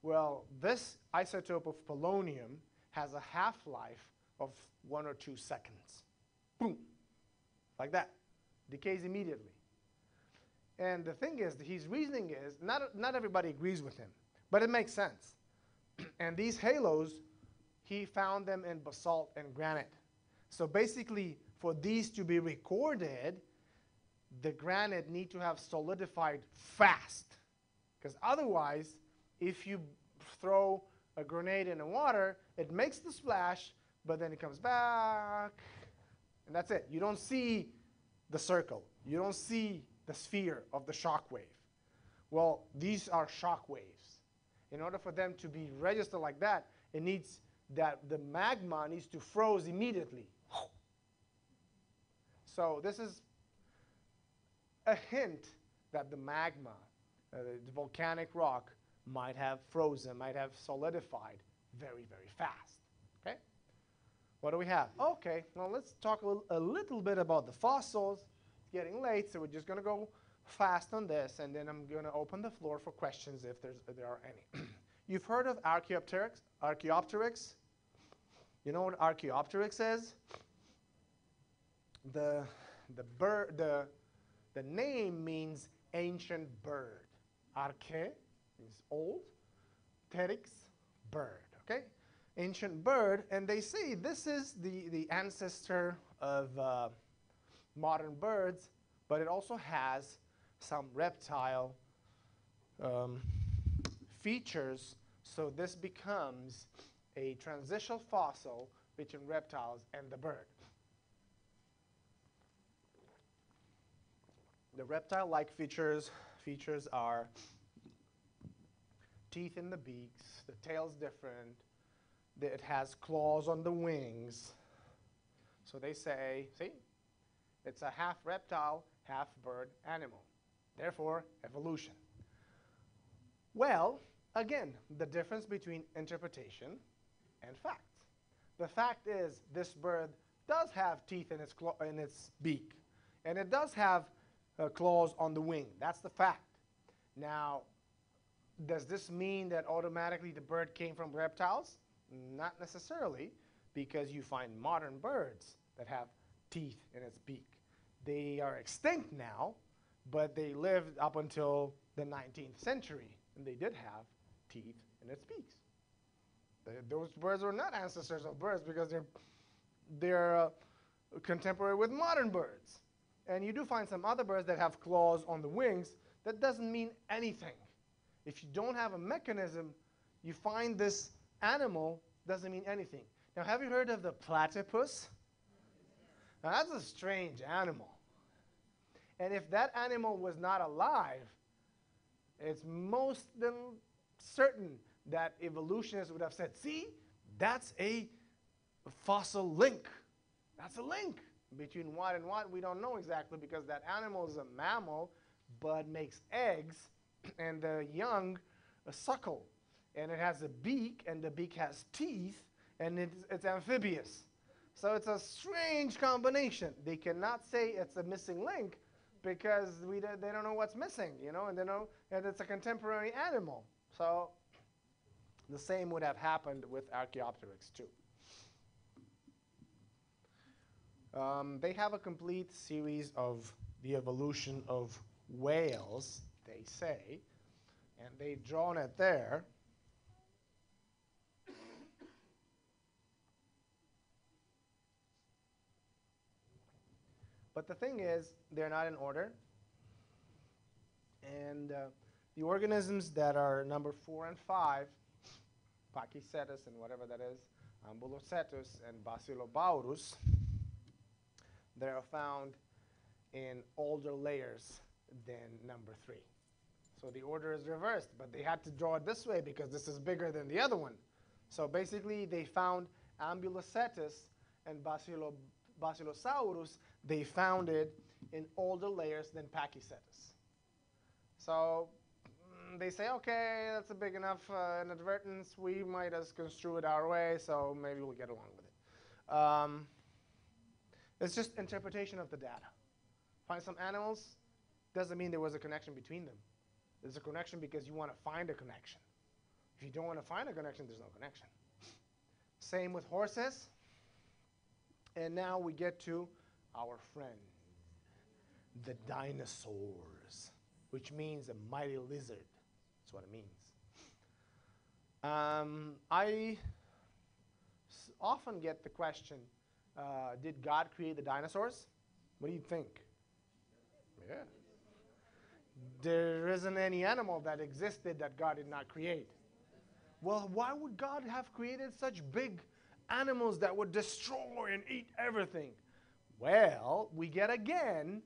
Well, this isotope of polonium has a half-life of 1 or 2 seconds. Boom. Like that. Decays immediately. And the thing is, his reasoning is, not everybody agrees with him, but it makes sense. And these halos, he found them in basalt and granite. So basically, for these to be recorded, the granite need to have solidified fast. Because otherwise, if you throw a grenade in the water, it makes the splash, but then it comes back, and that's it. You don't see the circle. You don't see the sphere of the shock wave. Well, these are shock waves. In order for them to be registered like that, it needs that the magma needs to froze immediately. So this is a hint that the magma, the volcanic rock, might have frozen, might have solidified very, very fast. Okay? What do we have? Okay, well, let's talk a little bit about the fossils. It's getting late, so we're just going to go fast on this, and then I'm going to open the floor for questions if there are any. You've heard of Archaeopteryx? Archaeopteryx? You know what Archaeopteryx is? The name means ancient bird. Arche is old, pteryx, bird, okay? Ancient bird, and they say this is the ancestor of modern birds, but it also has some reptile features, so this becomes a transitional fossil between reptiles and the bird. The reptile-like features are teeth in the beaks, the tail's different, it has claws on the wings. So they say, see, it's a half reptile, half bird animal. Therefore, evolution. Well, again, the difference between interpretation and fact. The fact is, this bird does have teeth in its beak, and it does have claws on the wing. That's the fact. Now, does this mean that automatically the bird came from reptiles? Not necessarily, because you find modern birds that have teeth in its beak. They are extinct now, but they lived up until the 19th century, and they did have teeth in its beaks. Those birds are not ancestors of birds because they're contemporary with modern birds. And you do find some other birds that have claws on the wings. That doesn't mean anything. If you don't have a mechanism, you find this animal, doesn't mean anything. Now, have you heard of the platypus? Now, that's a strange animal. And if that animal was not alive, it's most than certain that evolutionists would have said, see, that's a fossil link. That's a link. Between what and what, we don't know exactly, because that animal is a mammal, but makes eggs, and the young suckle. And it has a beak, and the beak has teeth, and it's amphibious. So it's a strange combination. They cannot say it's a missing link because they don't know what's missing, you know, and they know that it's a contemporary animal. So the same would have happened with Archaeopteryx too. They have a complete series of the evolution of whales, they say, and they've drawn it there. But the thing is, they're not in order. And the organisms that are number 4 and 5, Pachycetus and whatever that is, Ambulocetus and Basilobaurus, they are found in older layers than number 3. So the order is reversed, but they had to draw it this way because this is bigger than the other one. So basically, they found Ambulocetus and Basilosaurus, they found it in older layers than Pachycetus. So they say, okay, that's a big enough inadvertence. We might as construe it our way, so maybe we'll get along with it. It's just interpretation of the data. Find some animals, doesn't mean there was a connection between them. There's a connection because you want to find a connection. If you don't want to find a connection, there's no connection. Same with horses. And now we get to our friend, the dinosaurs, which means a mighty lizard. That's what it means. I often get the question, did God create the dinosaurs? What do you think? Yeah. There isn't any animal that existed that God did not create. Well, why would God have created such big animals that would destroy and eat everything? Well, we get again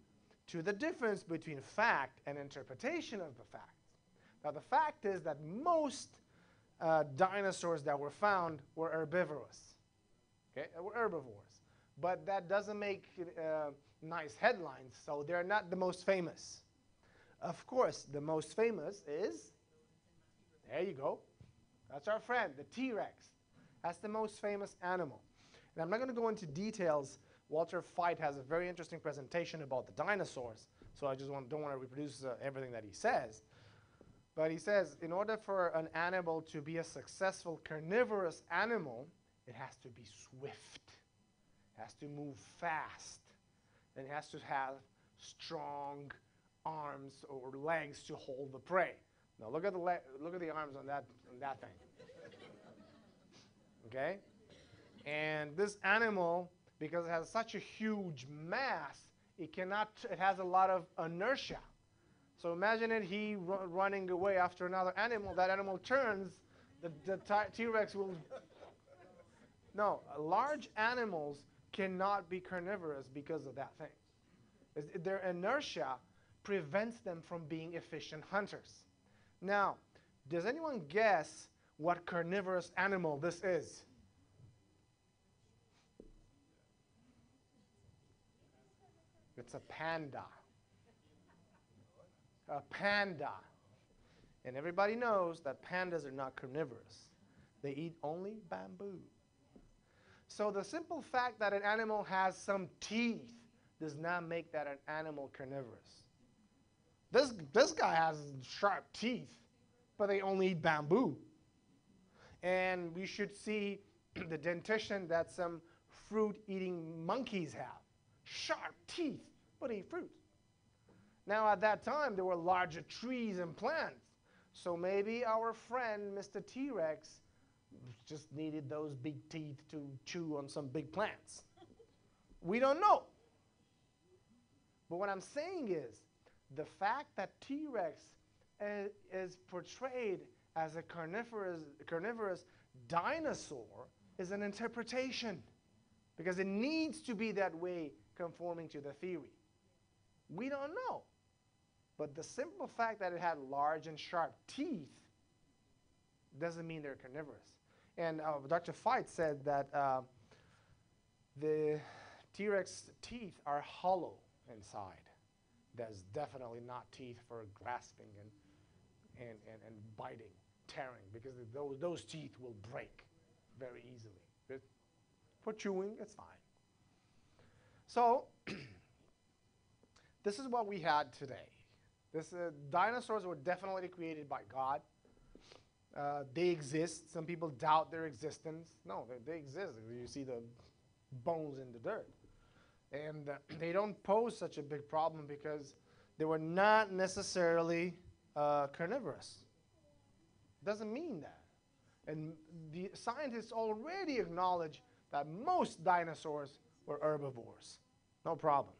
to the difference between fact and interpretation of the facts. Now, the fact is that most dinosaurs that were found were herbivorous. Okay, were herbivores. But that doesn't make nice headlines, so they're not the most famous. Of course, the most famous is, there you go, that's our friend, the T-Rex. That's the most famous animal. And I'm not going to go into details. Walter Fite has a very interesting presentation about the dinosaurs, so I just don't want to reproduce everything that he says. But he says, in order for an animal to be a successful carnivorous animal, it has to be swift. It has to move fast. And it has to have strong arms or legs to hold the prey. Now look at the arms on that thing. Okay? And this animal, because it has such a huge mass, it has a lot of inertia. So imagine he running away after another animal. That animal turns, the T-Rex will. No, large animals cannot be carnivorous because of that thing. Their inertia prevents them from being efficient hunters. Now, does anyone guess what carnivorous animal this is? It's a panda. A panda. And everybody knows that pandas are not carnivorous. They eat only bamboo. So the simple fact that an animal has some teeth does not make that an animal carnivorous. This guy has sharp teeth, but they only eat bamboo. And we should see the dentition that some fruit-eating monkeys have. Sharp teeth, but eat fruit. Now, at that time, there were larger trees and plants. So maybe our friend, Mr. T-Rex, just needed those big teeth to chew on some big plants. We don't know. But what I'm saying is, the fact that T-Rex is portrayed as a carnivorous dinosaur is an interpretation, because it needs to be that way conforming to the theory. We don't know. But the simple fact that it had large and sharp teeth doesn't mean they're carnivorous. And Dr. Fite said that the T-Rex teeth are hollow inside. That's definitely not teeth for grasping and biting, tearing, because those teeth will break very easily. But for chewing, it's fine. So this is what we had today. Dinosaurs were definitely created by God. They exist. Some people doubt their existence. No, they exist. You see the bones in the dirt. And they don't pose such a big problem because they were not necessarily carnivorous. Doesn't mean that. And the scientists already acknowledge that most dinosaurs were herbivores. No problem.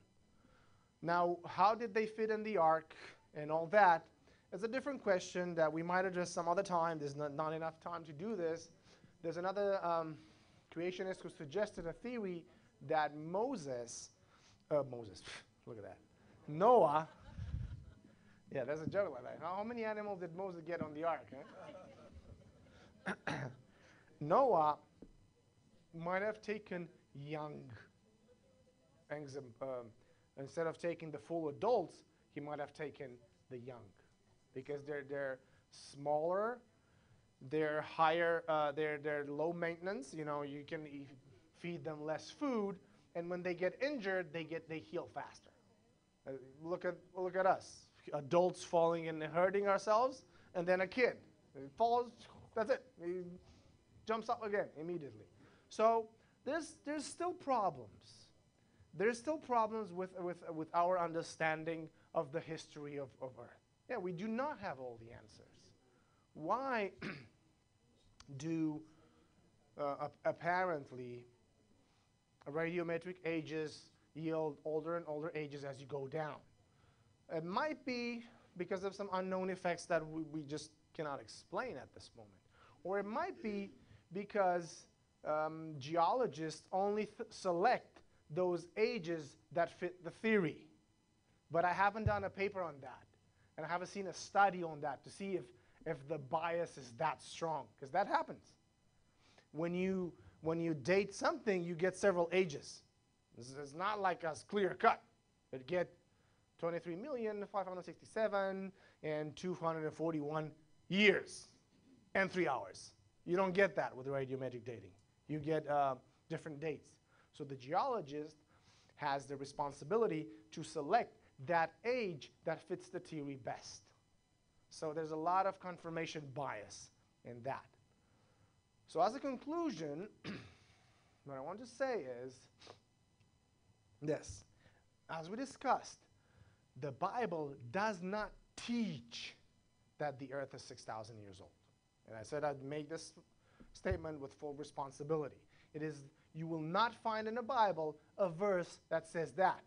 Now, how did they fit in the ark and all that is a different question that we might address some other time. There's not enough time to do this. There's another creationist who suggested a theory that Moses, look at that, Noah, yeah, there's a joke like that. How many animals did Moses get on the ark? Huh? Noah might have taken young. Instead of taking the full adults, he might have taken the young, because they're smaller, they're higher, they're low maintenance. You know, you can feed them less food, and when they get injured, they heal faster. Look at us, adults falling and hurting ourselves, and then a kid falls. That's it. He jumps up again immediately. So there's still problems. There's still problems with our understanding of the history of Earth. Yeah, we do not have all the answers. Why do apparently radiometric ages yield older and older ages as you go down? It might be because of some unknown effects that we just cannot explain at this moment. Or it might be because geologists only select those ages that fit the theory. But I haven't done a paper on that, and I haven't seen a study on that to see if the bias is that strong, because that happens. When you date something, you get several ages. It's not like as clear cut. You get 23,567 and 241 years and 3 hours. You don't get that with radiometric dating. You get different dates. So the geologist has the responsibility to select that age that fits the theory best. So there's a lot of confirmation bias in that. So as a conclusion, what I want to say is this. As we discussed, the Bible does not teach that the earth is 6,000 years old. And I said I'd make this statement with full responsibility. You will not find in the Bible a verse that says that.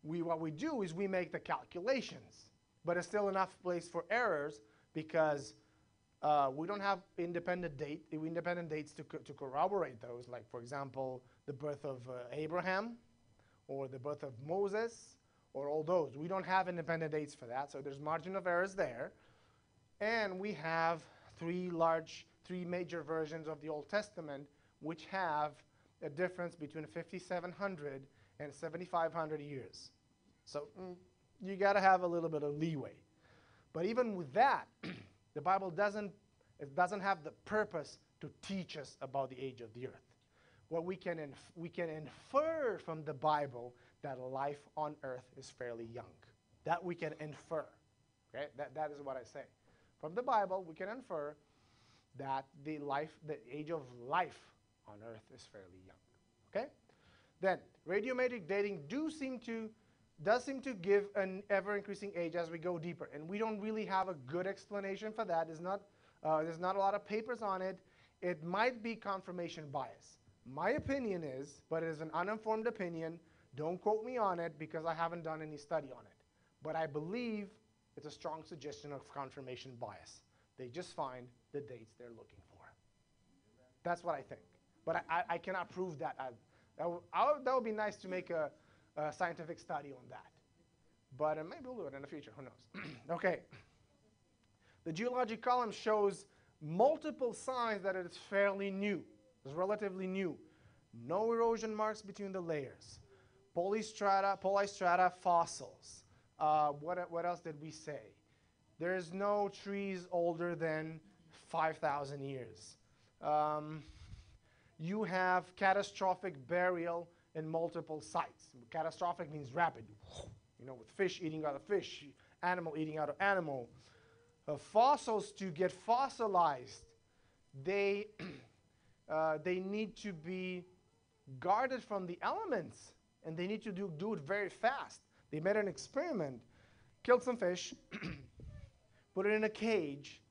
What we do is we make the calculations, but there's still enough place for errors because we don't have independent dates to corroborate those. Like, for example, the birth of Abraham or the birth of Moses or all those. We don't have independent dates for that, so there's margin of errors there. And we have three major versions of the Old Testament which have a difference between 5,700 and 7,500 years. So you got to have a little bit of leeway. But even with that, the Bible doesn't have the purpose to teach us about the age of the earth. What we can infer from the Bible that life on earth is fairly young. That we can infer. Okay? That is what I say. From the Bible, we can infer that the age of life on earth is fairly young. Okay? Then, radiometric dating does seem to give an ever-increasing age as we go deeper. And we don't really have a good explanation for that. There's not a lot of papers on it. It might be confirmation bias. My opinion is, but it is an uninformed opinion, don't quote me on it because I haven't done any study on it. But I believe it's a strong suggestion of confirmation bias. They just find the dates they're looking for. That's what I think. But I cannot prove that. That would be nice to make a scientific study on that. But maybe we'll do it in the future. Who knows? Okay. The geologic column shows multiple signs that it is fairly new. It's relatively new. No erosion marks between the layers. Polystrata fossils. What else did we say? There's no trees older than 5,000 years. You have catastrophic burial in multiple sites. Catastrophic means rapid. You know, with fish eating out of fish, animal eating out of animal. Fossils, to get fossilized, they need to be guarded from the elements. and they need to do it very fast. They made an experiment, killed some fish, put it in a cage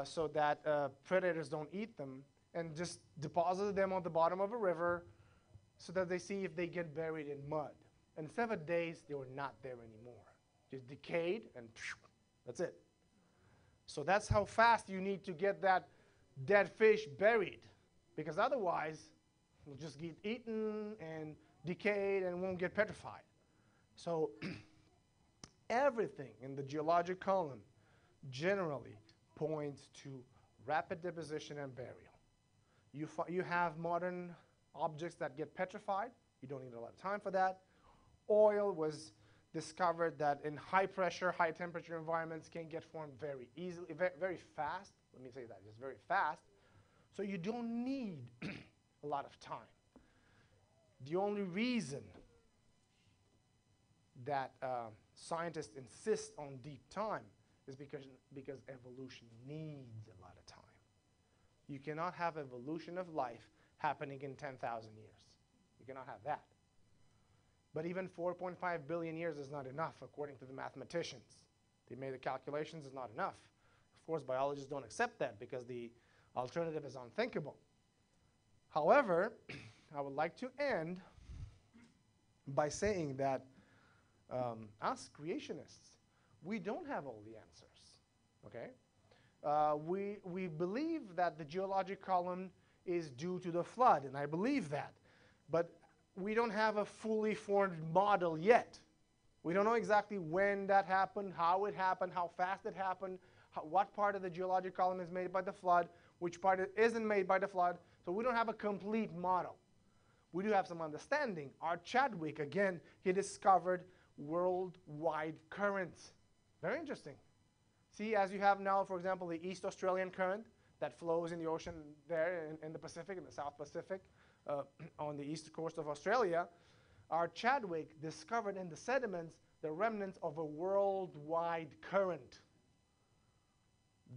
so that predators don't eat them, and just deposited them on the bottom of a river so that they see if they get buried in mud. In 7 days, they were not there anymore. Just decayed, and that's it. So that's how fast you need to get that dead fish buried, because otherwise, it'll just get eaten and decayed and won't get petrified. So everything in the geologic column generally points to rapid deposition and burial. You have modern objects that get petrified. You don't need a lot of time for that. Oil was discovered that in high pressure, high temperature environments can get formed very easily, very fast. Let me say that, just very fast. So you don't need a lot of time. The only reason that scientists insist on deep time is because evolution needs a lot of time. You cannot have evolution of life happening in 10,000 years. You cannot have that. But even 4.5 billion years is not enough, according to the mathematicians. They made the calculations, it's not enough. Of course, biologists don't accept that because the alternative is unthinkable. However, I would like to end by saying that us creationists, we don't have all the answers, okay? We believe that the geologic column is due to the flood, and I believe that. But we don't have a fully formed model yet. We don't know exactly when that happened, how fast it happened, what part of the geologic column is made by the flood, which part isn't made by the flood. So we don't have a complete model. We do have some understanding. Art Chadwick, again, he discovered worldwide currents. Very interesting. See, as you have now, for example, the East Australian current that flows in the ocean there in the Pacific, in the South Pacific, on the east coast of Australia, Art Chadwick discovered in the sediments the remnants of a worldwide current.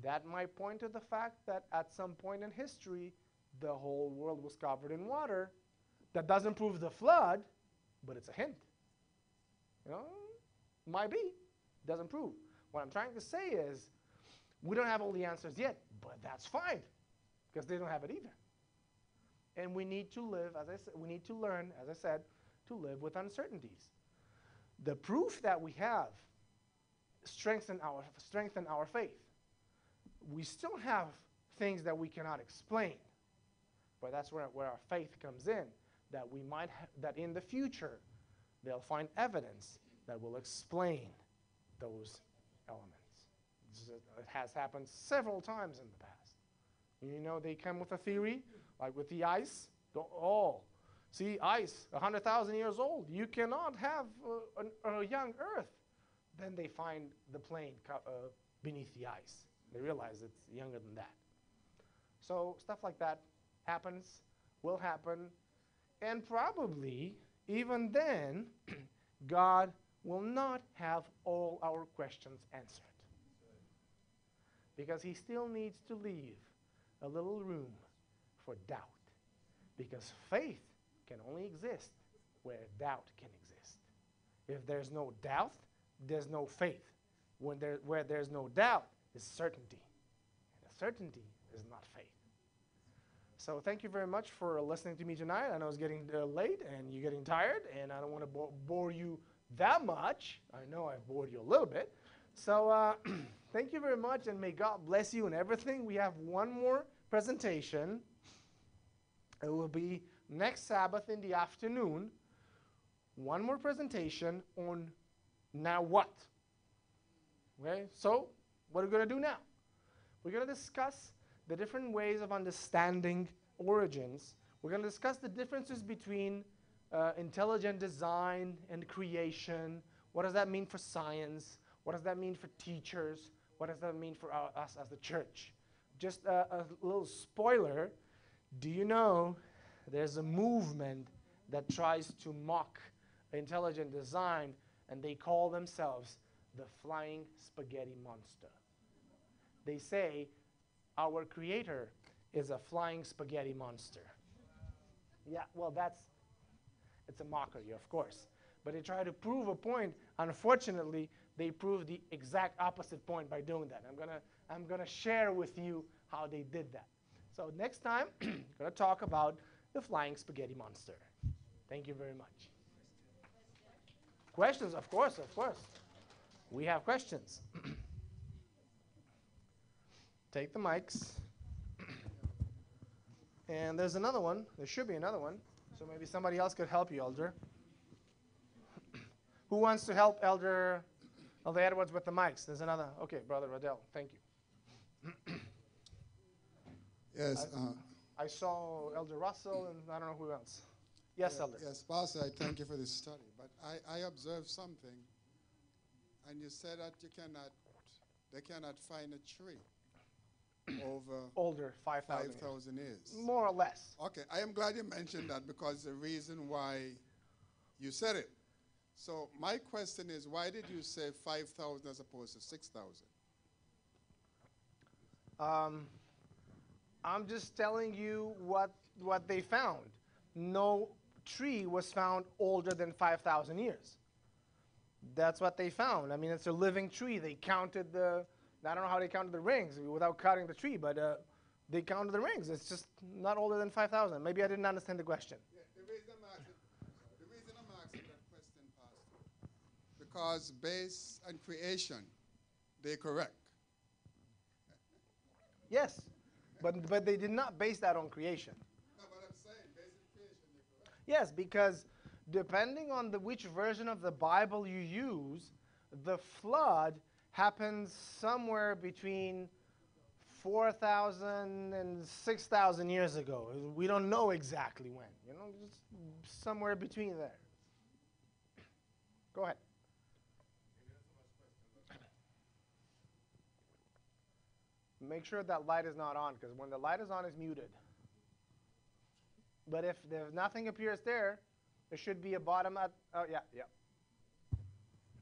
That might point to the fact that at some point in history, the whole world was covered in water. That doesn't prove the flood, but it's a hint. You know, might be. Doesn't prove. What I'm trying to say is, we don't have all the answers yet, but that's fine, because they don't have it either. And we need to live, as I said, we need to learn, as I said, to live with uncertainties. The proof that we have strengthen our faith. We still have things that we cannot explain, but that's where our faith comes in. That we might, that in the future, they'll find evidence that will explain those elements. It has happened several times in the past. You know, they come with a theory, like with the ice. See, ice, 100,000 years old. You cannot have a young Earth. Then they find the plane beneath the ice. They realize it's younger than that. So stuff like that happens, will happen, and probably, even then, God will not have all our questions answered. Because he still needs to leave a little room for doubt. Because faith can only exist where doubt can exist. If there's no doubt, there's no faith. Where there's no doubt is certainty. And certainty is not faith. So thank you very much for listening to me tonight. I know it's getting late and you're getting tired, and I don't want to bore you that much. I know I've bored you a little bit. So thank you very much, and may God bless you in everything. We have one more presentation. It will be next Sabbath in the afternoon. One more presentation on now what? Okay, so what are we going to do now? We're going to discuss the different ways of understanding origins. We're going to discuss the differences between intelligent design and creation. What does that mean for science? What does that mean for teachers? What does that mean for us as the church? Just a little spoiler. Do you know there's a movement that tries to mock intelligent design, and they call themselves the Flying Spaghetti Monster? They say our creator is a flying spaghetti monster. Yeah, well, It's a mockery, of course. But they try to prove a point. Unfortunately, they prove the exact opposite point by doing that. I'm gonna share with you how they did that. So next time, I'm gonna talk about the flying spaghetti monster. Thank you very much. Questions? Of course, of course. We have questions. Take the mics. And there's another one. There should be another one. So maybe somebody else could help you, Elder. Who wants to help Elder Edwards with the mics? There's another. Okay, Brother Rodell. Thank you. Yes. I saw Elder Russell and I don't know who else. Yes, Elder. Yes, Pastor, I thank you for this study. But I observed something, and you said that they cannot find a tree over Older, 5,000 years. More or less. Okay, I am glad you mentioned that because the reason why you said it. So my question is, why did you say 5,000 as opposed to 6,000? I'm just telling you what they found. No tree was found older than 5,000 years. That's what they found. I mean, it's a living tree. They counted I don't know how they counted the rings without counting the tree, but they counted the rings. It's just not older than 5,000. Maybe I didn't understand the question. Yeah, the reason I'm asking that question, Pastor, because based on creation, they're correct. Yes, but they did not base that on creation. No, but I'm saying, based on creation, they're correct. Yes, because depending on which version of the Bible you use, the flood happens somewhere between 4,000 and 6,000 years ago. We don't know exactly when. Just somewhere between there. Go ahead. Make sure that light is not on, because when the light is on, it's muted. But if nothing appears there, there should be a bottom at. Oh, yeah.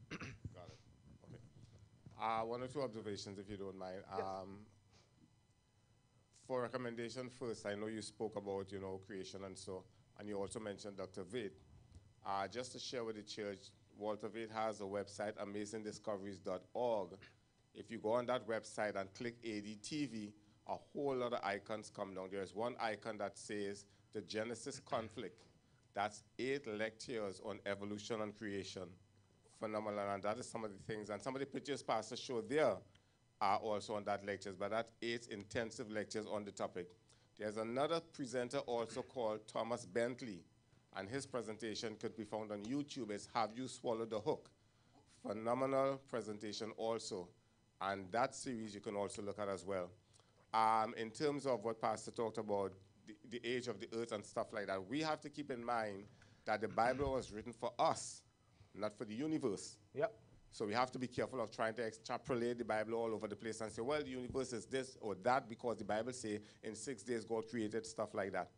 Got it. Okay. One or two observations, if you don't mind. Yes. For recommendation first, I know you spoke about, creation and you also mentioned Dr. Vade. Just to share with the church, Walter Vade has a website, amazingdiscoveries.org. If you go on that website and click ADTV, a whole lot of icons come down. There's one icon that says the Genesis conflict. That's 8 lectures on evolution and creation. Phenomenal, and that is some of the things. And some of the pictures Pastor showed there are also on that lectures, but that's 8 intensive lectures on the topic. There's another presenter also called Thomas Bentley, and his presentation could be found on YouTube. It's Have You Swallowed the Hook? Phenomenal presentation also. And that series you can also look at as well. In terms of what Pastor talked about, the age of the earth and stuff like that, we have to keep in mind that the Bible was written for us, not for the universe. Yep. So we have to be careful of trying to extrapolate the Bible all over the place and say, well, the universe is this or that because the Bible says in 6 days God created, stuff like that.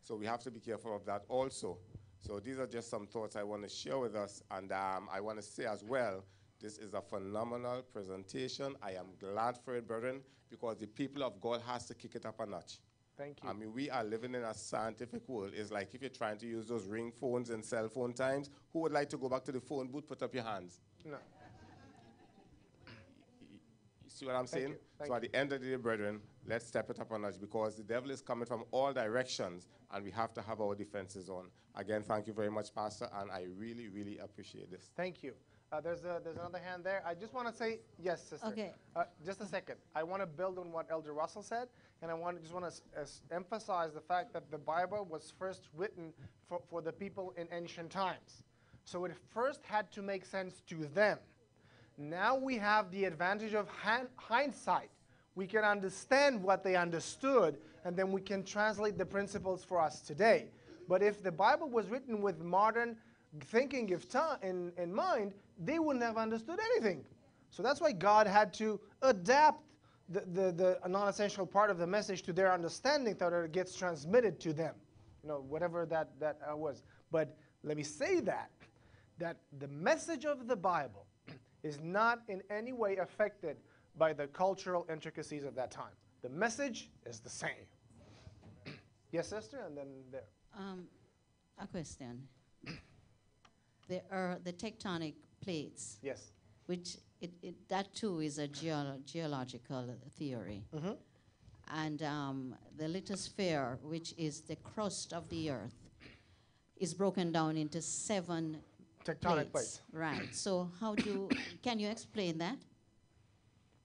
So we have to be careful of that also. So these are just some thoughts I want to share with us. And I want to say as well, this is a phenomenal presentation. I am glad for it, brethren, because the people of God has to kick it up a notch. Thank you. I mean, we are living in a scientific world. It's like if you're trying to use those ring phones and cell phone times, who would like to go back to the phone booth, put up your hands? No. You see what I'm saying? you. Thank So at the end of the day, brethren, let's step it up a notch because the devil is coming from all directions and we have to have our defenses on. Again, thank you very much, Pastor, and I really, really appreciate this. Thank you. There's another hand there. I just want to say, yes, sister. Okay. Just a second. I want to build on what Elder Russell said, and I just want to emphasize the fact that the Bible was first written for the people in ancient times. So it first had to make sense to them. Now we have the advantage of hindsight. We can understand what they understood, and then we can translate the principles for us today. But if the Bible was written with modern thinking in mind, they wouldn't have understood anything. So that's why God had to adapt the non-essential part of the message to their understanding so that it gets transmitted to them, whatever that was. But let me say that the message of the Bible is not in any way affected by the cultural intricacies of that time. The message is the same. Yes, sister, and then there. A question. the tectonic plates, Yes. which that too is a geological theory. Mm-hmm. And the lithosphere, which is the crust of the earth, is broken down into 7 Tectonic plates. Right. So can you explain that?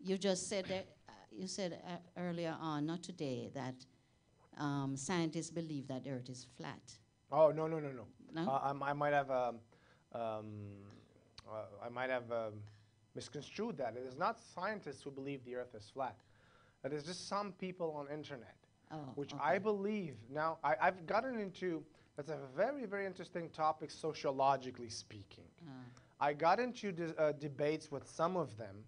You just said that, you said earlier on, not today, that scientists believe that the earth is flat. Oh, no. No? I might have misconstrued that. It is not scientists who believe the earth is flat. It is just some people on internet, which okay. I believe. Now, I've gotten into, that's a very, very interesting topic sociologically speaking. I got into debates with some of them,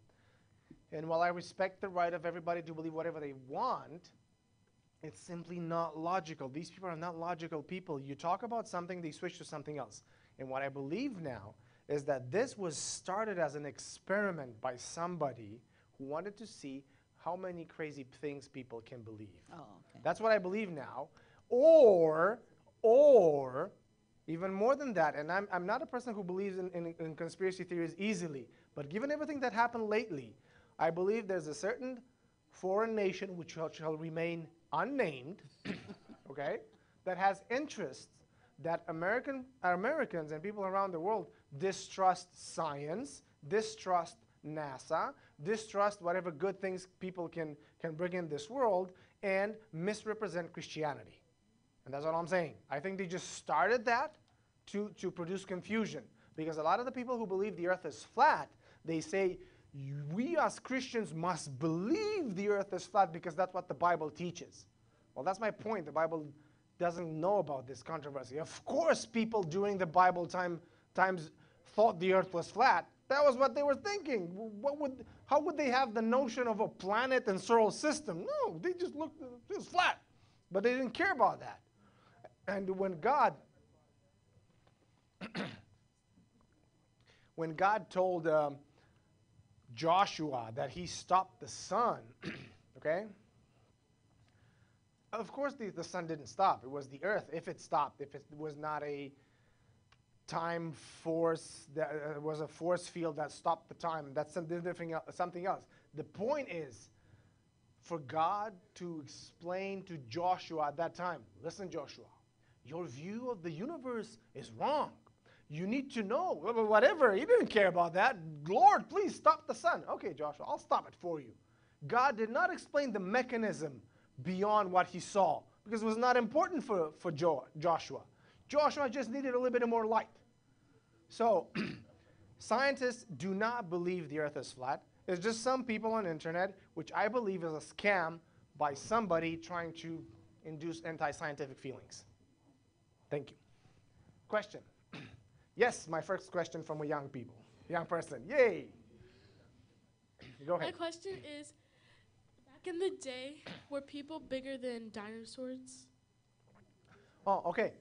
and while I respect the right of everybody to believe whatever they want, it's simply not logical. These people are not logical people. You talk about something, they switch to something else. And what I believe now is that this was started as an experiment by somebody who wanted to see how many crazy things people can believe. Oh, okay. That's what I believe now. Or even more than that, and I'm not a person who believes in conspiracy theories easily, but given everything that happened lately, I believe there's a certain foreign nation which shall remain unnamed, okay, that has interests that Americans and people around the world distrust science, distrust NASA, distrust whatever good things people can bring in this world, and misrepresent Christianity. And that's what I'm saying. I think they just started that to produce confusion. Because a lot of the people who believe the earth is flat, they say, we as Christians must believe the earth is flat because that's what the Bible teaches. Well, that's my point. The Bible doesn't know about this controversy. Of course, people during the Bible times thought the earth was flat. That was what they were thinking. How would they have the notion of a planet and solar system? No, they just looked, it was flat. But they didn't care about that. And when God told Joshua that he stopped the sun, okay? Of course the sun didn't stop. It was the earth. If it stopped, if it was not a time force, that was a force field that stopped the time, that's something else. The point is for God to explain to Joshua at that time, listen, Joshua, your view of the universe is wrong. You need to know, whatever. He didn't care about that. Lord, please stop the sun. Okay, Joshua, I'll stop it for you. God did not explain the mechanism beyond what he saw because it was not important for Joshua. Joshua just needed a little bit more light. So scientists do not believe the earth is flat. It's just some people on the internet, which I believe is a scam by somebody trying to induce anti-scientific feelings. Thank you. Question. Yes, my first question from a young person. Yay. Go ahead. My question is, back in the day, were people bigger than dinosaurs? Oh, okay.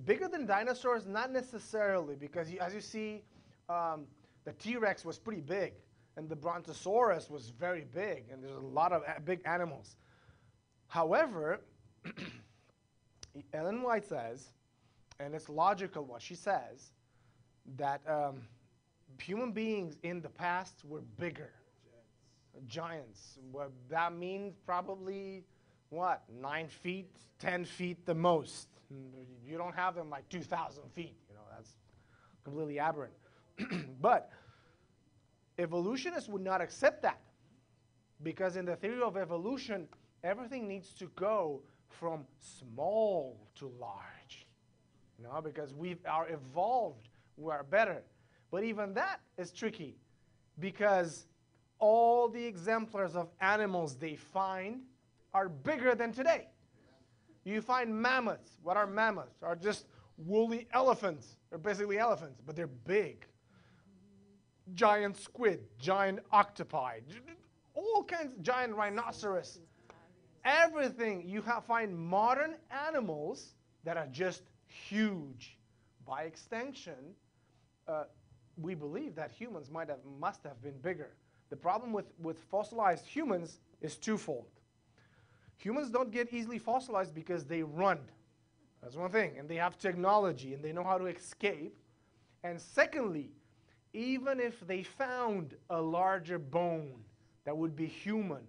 Bigger than dinosaurs, not necessarily, because as you see, the T-Rex was pretty big, and the Brontosaurus was very big, and there's a lot of big animals. However, Ellen White says, and it's logical what she says, that human beings in the past were bigger. Giants. Well, that means probably, 9 feet, 10 feet the most. You don't have them like 2,000 feet. That's completely aberrant. But evolutionists would not accept that because in the theory of evolution, everything needs to go from small to large. Because we are evolved, we are better. But even that is tricky because all the exemplars of animals they find are bigger than today. You find mammoths. What are mammoths? Are just woolly elephants. They're basically elephants, but they're big. Giant squid, giant octopi, all kinds of giant rhinoceros. Everything. You find modern animals that are just huge. By extension, we believe that humans must have been bigger. The problem with fossilized humans is twofold. Humans don't get easily fossilized because they run. That's one thing. And they have technology, and they know how to escape. And secondly, even if they found a larger bone that would be human,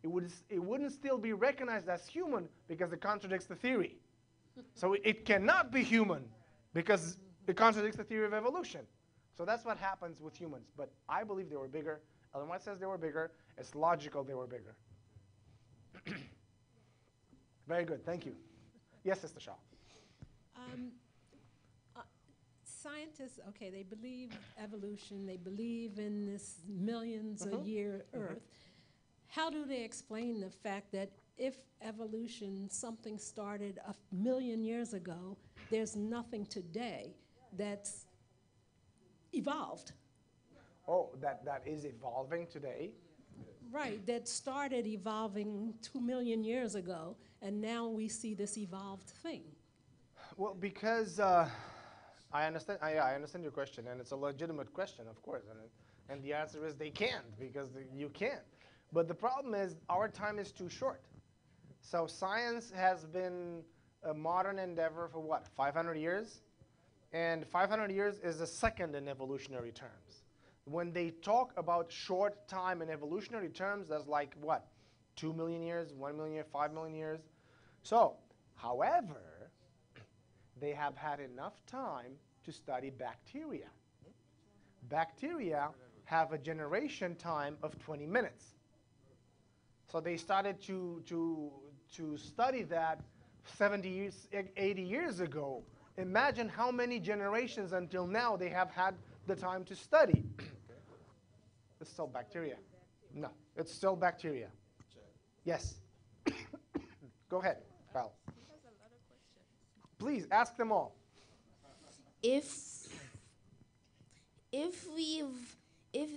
it wouldn't still be recognized as human because it contradicts the theory. So it cannot be human because it contradicts the theory of evolution. So that's what happens with humans. But I believe they were bigger. Ellen White says they were bigger. It's logical they were bigger. Very good. Thank you. Yes, Sister Shaw. Scientists, okay, they believe evolution, they believe in this millions a year Earth. How do they explain the fact that if evolution, something started 1,000,000 years ago, there's nothing today that's evolved? Oh, that is evolving today. Right, that started evolving 2,000,000 years ago, and now we see this evolved thing. Well, because I understand. I understand your question, and it's a legitimate question, of course. And the answer is they can't, because you can't. But the problem is our time is too short. So science has been a modern endeavor for what, 500 years? And 500 years is a second in evolutionary terms. When they talk about short time in evolutionary terms, that's like what, 2 million years, 1 million years, 5 million years? So, however, they have had enough time to study bacteria. Bacteria have a generation time of 20 minutes. So they started to study that 70 years, 80 years ago. Imagine how many generations until now they have had the time to study. It's still bacteria. No, it's still bacteria. Yes. Go ahead, Kyle. Please ask them all. If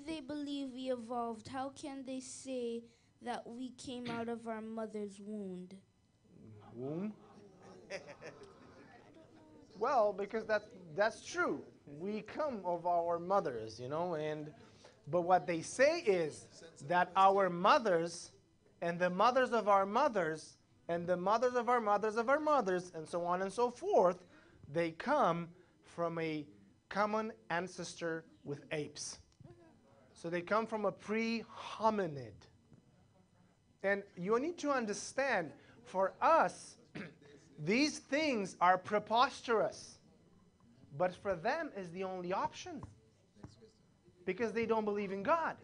they believe we evolved, how can they say that we came out of our mother's womb? Womb? Well, because that's true. We come of our mothers, but what they say is that our mothers and the mothers of our mothers and the mothers of our mothers of our mothers and so on and so forth, they come from a common ancestor with apes. So they come from a pre-hominid. And you need to understand, for us, these things are preposterous. But for them is the only option. Because they don't believe in God.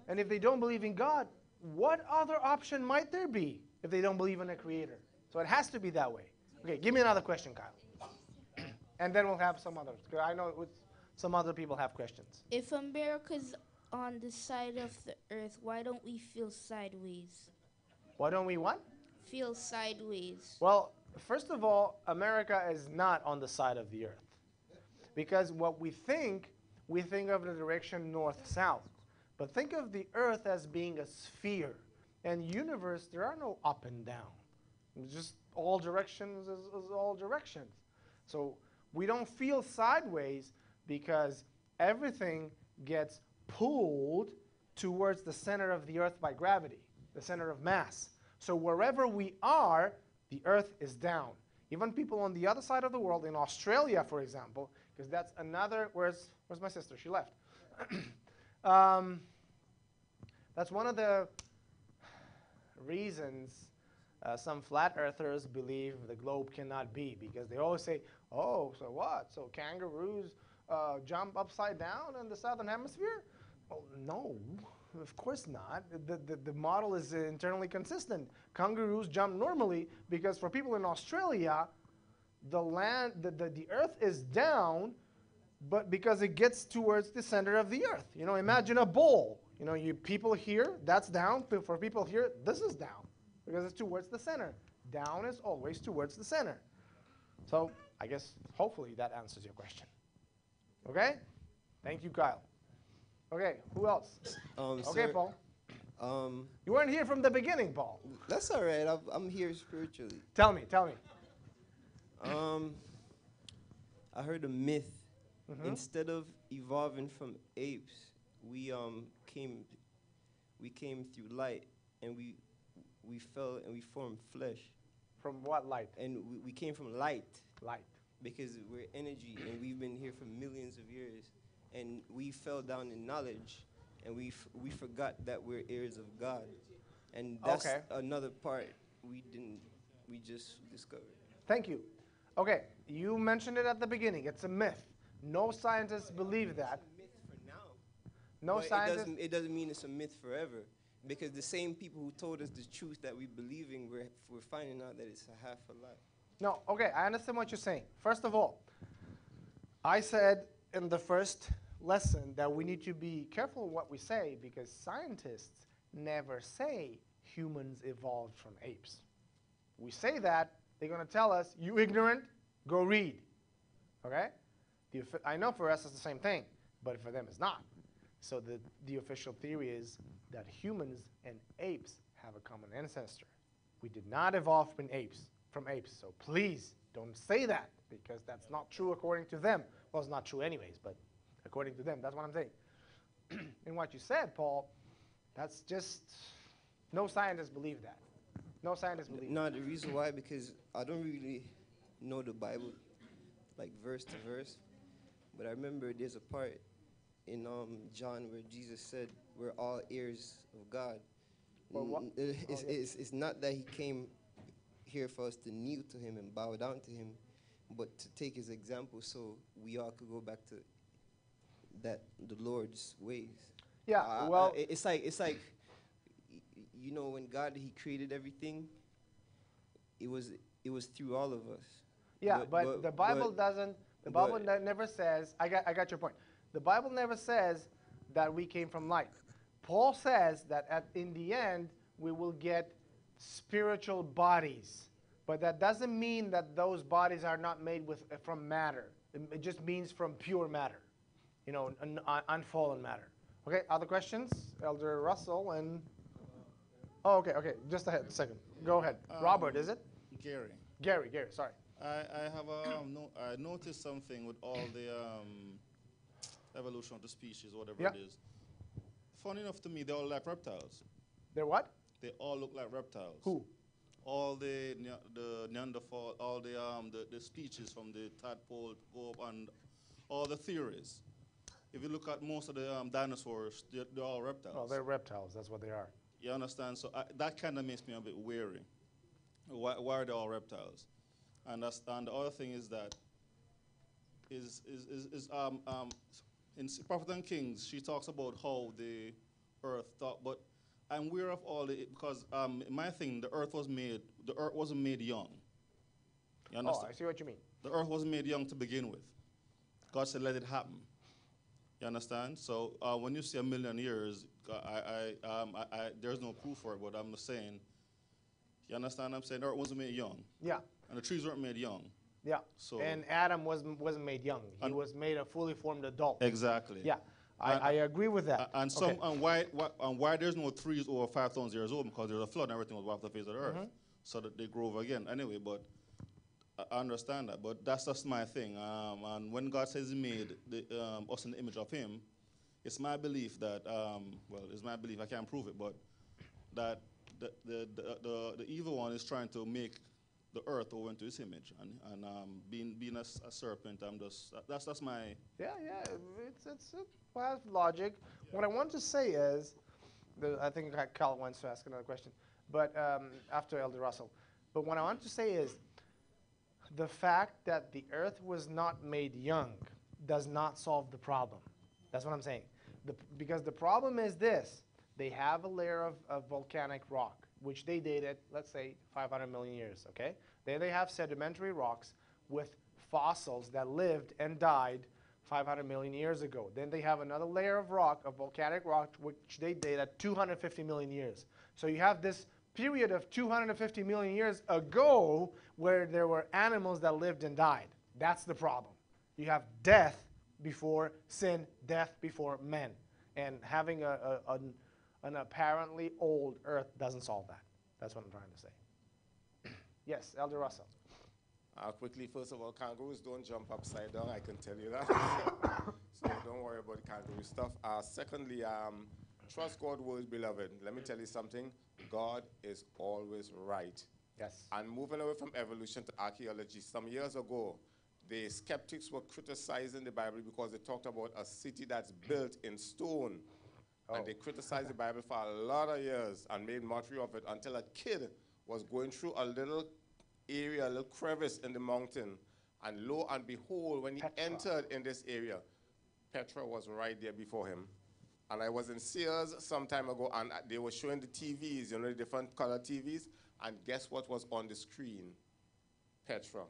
And if they don't believe in God, what other option might there be if they don't believe in a creator? So it has to be that way. Okay, give me another question, Kyle. And then we'll have some others. Because I know some other people have questions. If America's on the side of the earth, why don't we feel sideways? Why don't we what? Feel sideways. Well, first of all, America is not on the side of the earth. Because what we think of the direction north-south. But think of the earth as being a sphere. And universe, there are no up and down. It's just all directions is all directions. So we don't feel sideways because everything gets pulled towards the center of the earth by gravity, the center of mass. So wherever we are, the earth is down. Even people on the other side of the world, in Australia, for example, because that's another, where's my sister? She left. That's one of the reasons some flat earthers believe the globe cannot be, because they always say, oh, so what? So kangaroos jump upside down in the southern hemisphere? Well, no, of course not. The model is internally consistent. Kangaroos jump normally because for people in Australia, the earth is down, but because it gets towards the center of the earth. Imagine a bowl. You people here, that's down. For people here, this is down because it's towards the center. Down is always towards the center. So I guess hopefully that answers your question. Okay? Thank you, Kyle. Okay, who else? Okay, Sir, Paul. You weren't here from the beginning, Paul. That's all right. I'm here spiritually. Tell me. I heard a myth. Instead of evolving from apes, we came through light, and we fell and we formed flesh. From what light? And we came from light. Light. because we're energy and we've been here for millions of years, and we fell down in knowledge, and we forgot that we're heirs of God, and that's Okay. another part we just discovered. Thank you. Okay, you mentioned it at the beginning. It's a myth. No scientists believe that. It's a myth for now. No But scientists. it doesn't mean it's a myth forever, because the same people who told us the truth that we believe in, we're finding out that it's a half a lie. No, okay, I understand what you're saying. First of all, I said in the first lesson that we need to be careful what we say because scientists never say humans evolved from apes. We say that, they're going to tell us, you ignorant, go read. Okay? I know for us it's the same thing, but for them it's not. So the official theory is that humans and apes have a common ancestor. We did not evolve from apes. So please don't say that because that's not true according to them. Well, it's not true anyways, but according to them, that's what I'm saying. And what you said, Paul, that's just, no scientists believe that. No scientists believe No, that. the reason why, because I don't really know the Bible, like verse to verse, but I remember there's a part in John where Jesus said we're all heirs of God. Well, what? It's not that he came here for us to kneel to him and bow down to him, but to take his example so we all could go back to the Lord's ways. Yeah, well, it's like you know, when God, he created everything, it was through all of us. yeah, but the Bible doesn't. The Bible never says. I got your point. The Bible never says that we came from light. Paul says that in the end we will get spiritual bodies, but that doesn't mean that those bodies are not made from matter. It just means from pure matter, you know, unfallen matter. Okay, other questions? Elder Russell and oh, okay, just a second. Go ahead. Robert, is it? Gary. Gary, sorry. I have I noticed something with all the evolution of the species, whatever Yeah. it is. Funny enough to me, they all like reptiles. They're what? They all look like reptiles. Who? All the Neanderthal, all the species from the tadpole and all the theories. If you look at most of the dinosaurs, they're all reptiles. Oh, they're reptiles. That's what they are. You understand? So that kind of makes me a bit wary. Why are they all reptiles? And the other thing is that in Prophet and Kings, she talks about how the earth thought, but I'm aware of all the, because my thing, the earth wasn't made young. You understand? Oh, I see what you mean. The earth wasn't made young to begin with. God said, let it happen. You understand? So when you say 1 million years, there's no proof for it, but I'm just saying, you understand what I'm saying? The earth wasn't made young. Yeah. And the trees weren't made young. Yeah. So And Adam wasn't made young. He was made a fully formed adult. exactly. Yeah. I agree with that. And why there's no trees over 5,000 years old, because there's a flood and everything was wiped off the face of the earth, so that they grow over again. Anyway, but I understand that, but that's just my thing. And when God says He made us in the image of Him, it's my belief that it's my belief. I can't prove it, but that the evil one is trying to make the earth over into His image, and being a serpent. That's my Yeah. It's well, logic. What I want to say is, I think Cal wants to ask another question, but after Elder Russell. But what I want to say is, the fact that the earth was not made young does not solve the problem. That's what I'm saying. Because the problem is this. They have a layer of volcanic rock, which they dated, let's say, 500 million years, okay? Then they have sedimentary rocks with fossils that lived and died 500 million years ago. Then they have another layer of rock, of volcanic rock, which they date at 250 million years. So you have this period of 250 million years ago where there were animals that lived and died. That's the problem. You have death before sin, death before men. And having an apparently old earth doesn't solve that. That's what I'm trying to say. Yes, Elder Russell. Quickly, first of all, kangaroos don't jump upside down, I can tell you that. So don't worry about kangaroo stuff. Secondly, trust God's words, beloved. Let me tell you something. God is always right. Yes. And moving away from evolution to archaeology, some years ago, the skeptics were criticizing the Bible because they talked about a city that's built in stone. And they criticized the Bible for a lot of years and made mockery of it until a kid was going through a little area, a little crevice in the mountain. And lo and behold, when he entered in this area, Petra was right there before him. And I was in Sears some time ago, and they were showing the TVs, you know, the different color TVs. And guess what was on the screen? Petra,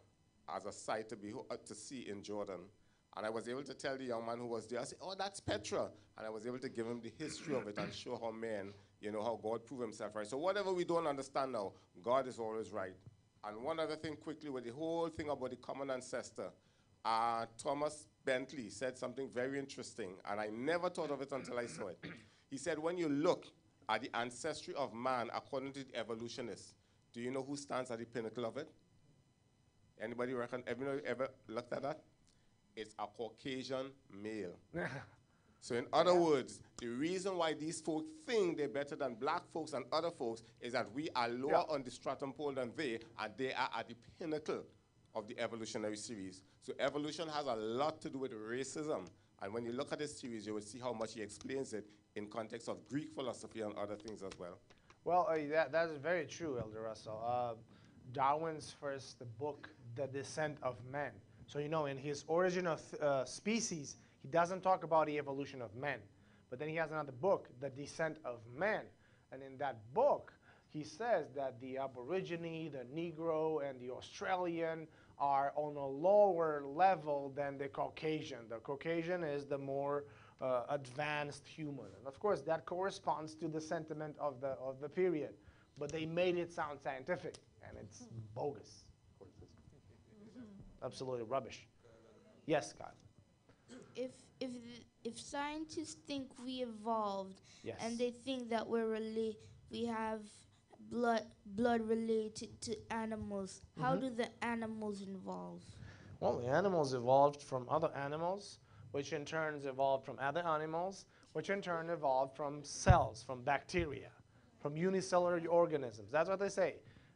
as a sight to see in Jordan. And I was able to tell the young man who was there, I said, oh, that's Petra. And I was able to give him the history of it and show how men, you know, how God proved himself right. So whatever we don't understand now, God is always right. And one other thing quickly with the whole thing about the common ancestor, Thomas Bentley said something very interesting, and I never thought of it until I saw it. He said, when you look at the ancestry of man according to the evolutionists, do you know who stands at the pinnacle of it? Anybody reckon? Everybody ever looked at that? It's a Caucasian male. So in other words, the reason why these folks think they're better than black folks and other folks is that we are lower on the stratum pole than they, and they are at the pinnacle of the evolutionary series. So evolution has a lot to do with racism. And when you look at this series, you will see how much he explains it in context of Greek philosophy and other things as well. Well, that is very true, Elder Russell. Darwin's first book, The Descent of Man. So, you know, in his Origin of Species, he doesn't talk about the evolution of men. But then he has another book, The Descent of Man. And in that book, he says that the Aborigine, the Negro, and the Australian are on a lower level than the Caucasian. The Caucasian is the more advanced human. And of course, that corresponds to the sentiment of the period. But they made it sound scientific, and it's bogus. Absolutely rubbish. Yes, Scott. If scientists think we evolved, yes, and they think that we have blood related to animals, how do the animals evolve? Well, the animals evolved from other animals, which in turn evolved from other animals, which in turn evolved from cells, from bacteria, from unicellular organisms. That's what they say.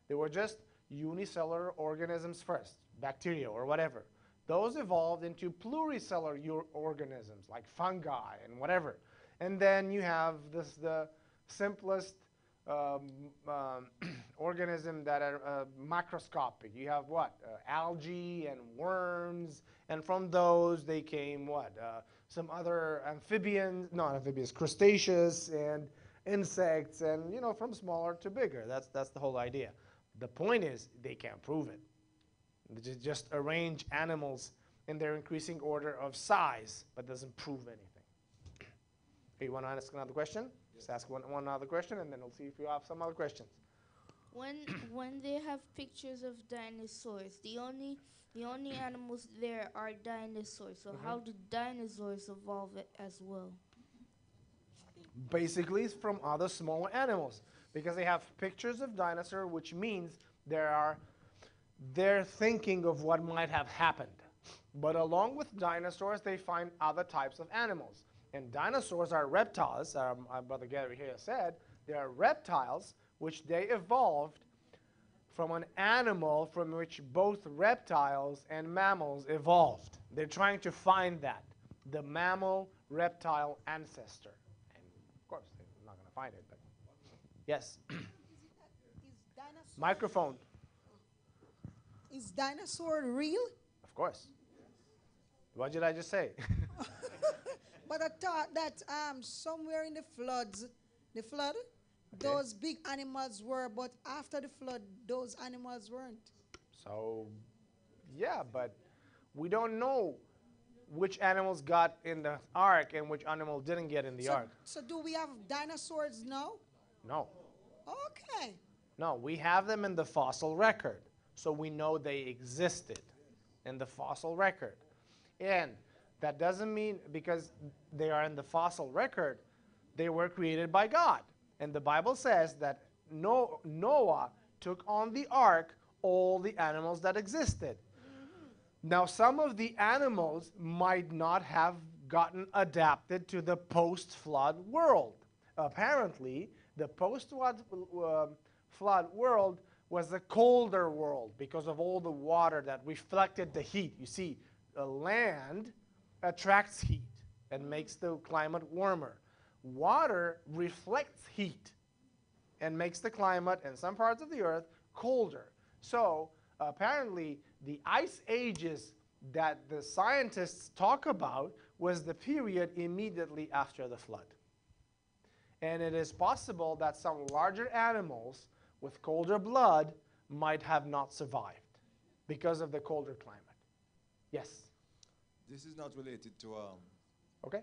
They were just unicellular organisms first, bacteria or whatever. Those evolved into pluricellular organisms like fungi and whatever. And then you have the simplest organism that are macroscopic. You have what? Algae and worms. And from those they came what? Some other crustaceous and insects, and, you know, from smaller to bigger. That's the whole idea. The point is they can't prove it. They just arrange animals in their increasing order of size, but doesn't prove anything. Okay, you want to ask another question? Just ask one other question, and then we'll see if you have some other questions. When they have pictures of dinosaurs, the only animals there are dinosaurs. So how do dinosaurs evolve as well? Basically, it's from other smaller animals, because they have pictures of dinosaur, which means they're thinking of what might have happened. But along with dinosaurs, they find other types of animals. And dinosaurs are reptiles, our brother Gary here said. They are reptiles, which they evolved from an animal from which both reptiles and mammals evolved. They're trying to find that, the mammal-reptile ancestor. And of course, they're not going to find it, but yes. Microphone. Is dinosaur real? Of course. What did I just say? But I thought that somewhere in the flood, those big animals were, but after the flood, those animals weren't. So, yeah, but we don't know which animals got in the ark and which animal didn't get in the ark. So do we have dinosaurs now? No. Okay. No, we have them in the fossil record. So we know they existed in the fossil record. And that doesn't mean because they are in the fossil record, they were created by God. And the Bible says that Noah took on the ark all the animals that existed. Now, some of the animals might not have gotten adapted to the post-flood world. Apparently, the post-flood world was a colder world because of all the water that reflected the heat. You see, the land attracts heat and makes the climate warmer. Water reflects heat and makes the climate in some parts of the earth colder. So apparently the ice ages that the scientists talk about was the period immediately after the flood. And it is possible that some larger animals with colder blood might have not survived because of the colder climate. Yes? This is not related to Okay.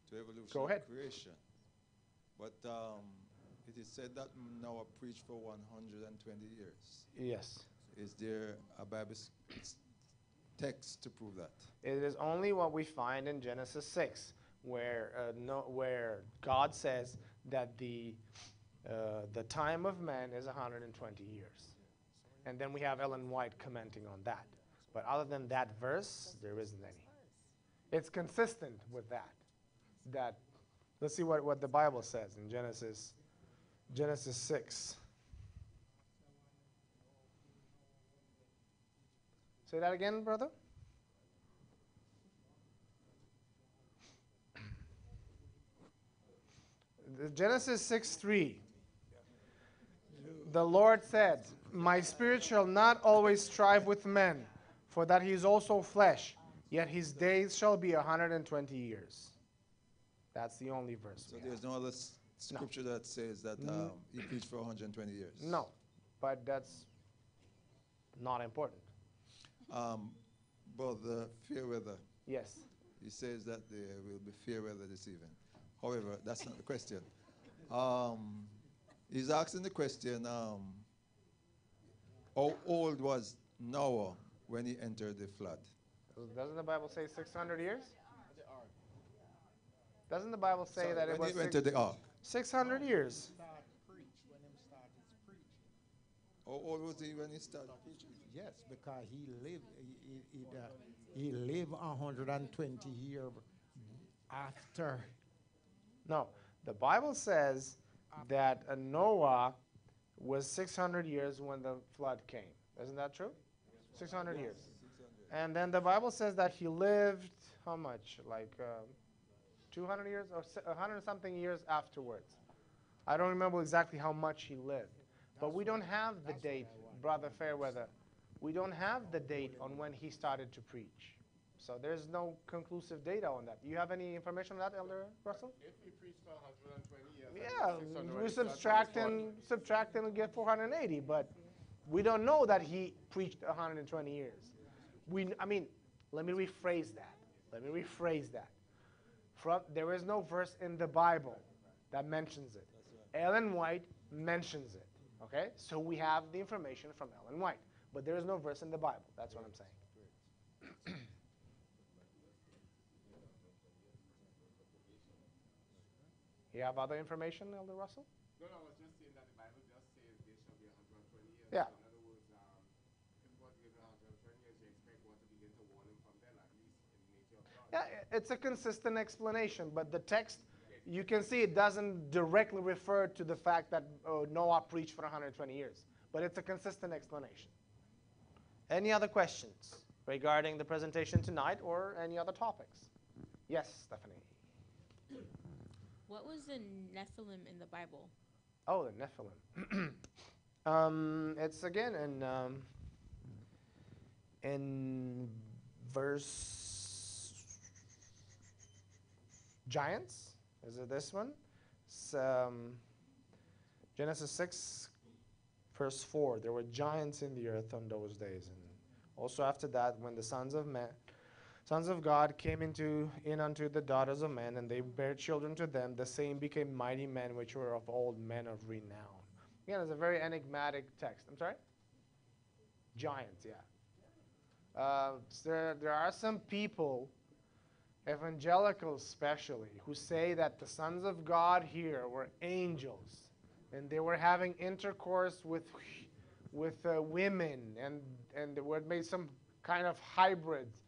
to evolution Go ahead. and creation, but it is said that Noah preached for 120 years. Yes. Is there a Bible text to prove that? It is only what we find in Genesis 6, where God says that the time of man is 120 years. And then we have Ellen White commenting on that. But other than that verse, there isn't any. It's consistent with that. Let's see what the Bible says in Genesis 6. Say that again, brother. Genesis 6:3. The Lord said, "My spirit shall not always strive with men, for that he is also flesh, yet his days shall be 120 years." That's the only verse. So there's no other scripture that says that he preached for 120 years? No, but that's not important. But the fair weather. Yes. He says that there will be fair weather this evening. However, that's not the question. He's asking the question, how old was Noah when he entered the flood? Doesn't the Bible say 600 years? Doesn't the Bible say that it when was he entered the ark? 600 years? How old was he when he started preaching? Yes, because he lived 120 years after. No, the Bible says that Noah was 600 years when the flood came. Isn't that true? 600 years. And then the Bible says that he lived, how much? Like 200 years or 100 something years afterwards. I don't remember exactly how much he lived. But we don't have the date, Brother Fairweather. We don't have the date on when he started to preach. So there's no conclusive data on that. You have any information on that, Elder Russell? If he preached for 120 years, Yeah, we subtract and get 480, but we don't know that he preached 120 years. Let me rephrase that. There is no verse in the Bible that mentions it. Ellen White mentions it. Okay? So we have the information from Ellen White, but there is no verse in the Bible. That's what I'm saying. You have other information, Elder Russell? No, I was just saying that the Bible just says there shall be 120 years. Yeah. So in other words, if God gives 120 years, you expect God to begin to warn him from then, at least in the nature of God. Yeah, it's a consistent explanation, but the text, you can see it doesn't directly refer to the fact that Noah preached for 120 years, but it's a consistent explanation. Any other questions regarding the presentation tonight or any other topics? Yes, Stephanie. What was the Nephilim in the Bible? Oh, the Nephilim. It's again in verse giants. Is it this one? It's, Genesis 6, verse 4. There were giants in the earth on those days, and also after that, when the sons of God came in unto the daughters of men, and they bare children to them, the same became mighty men, which were of old, men of renown. Again, it's a very enigmatic text. I'm sorry? Giants, yeah. There are some people, evangelicals especially, who say that the sons of God here were angels, and they were having intercourse with women, and they were made some kind of hybrids.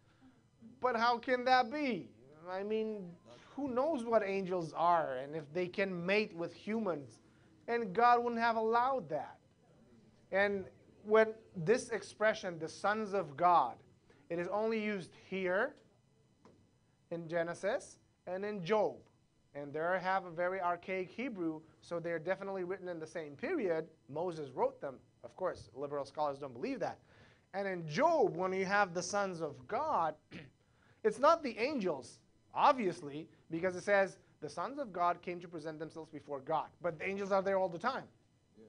But how can that be? I mean, who knows what angels are and if they can mate with humans? And God wouldn't have allowed that. And when this expression, the sons of God, it is only used here in Genesis and in Job. And they have a very archaic Hebrew, so they're definitely written in the same period. Moses wrote them. Of course, liberal scholars don't believe that. And in Job, when you have the sons of God, it's not the angels, obviously, because it says the sons of God came to present themselves before God. But the angels are there all the time. Yes.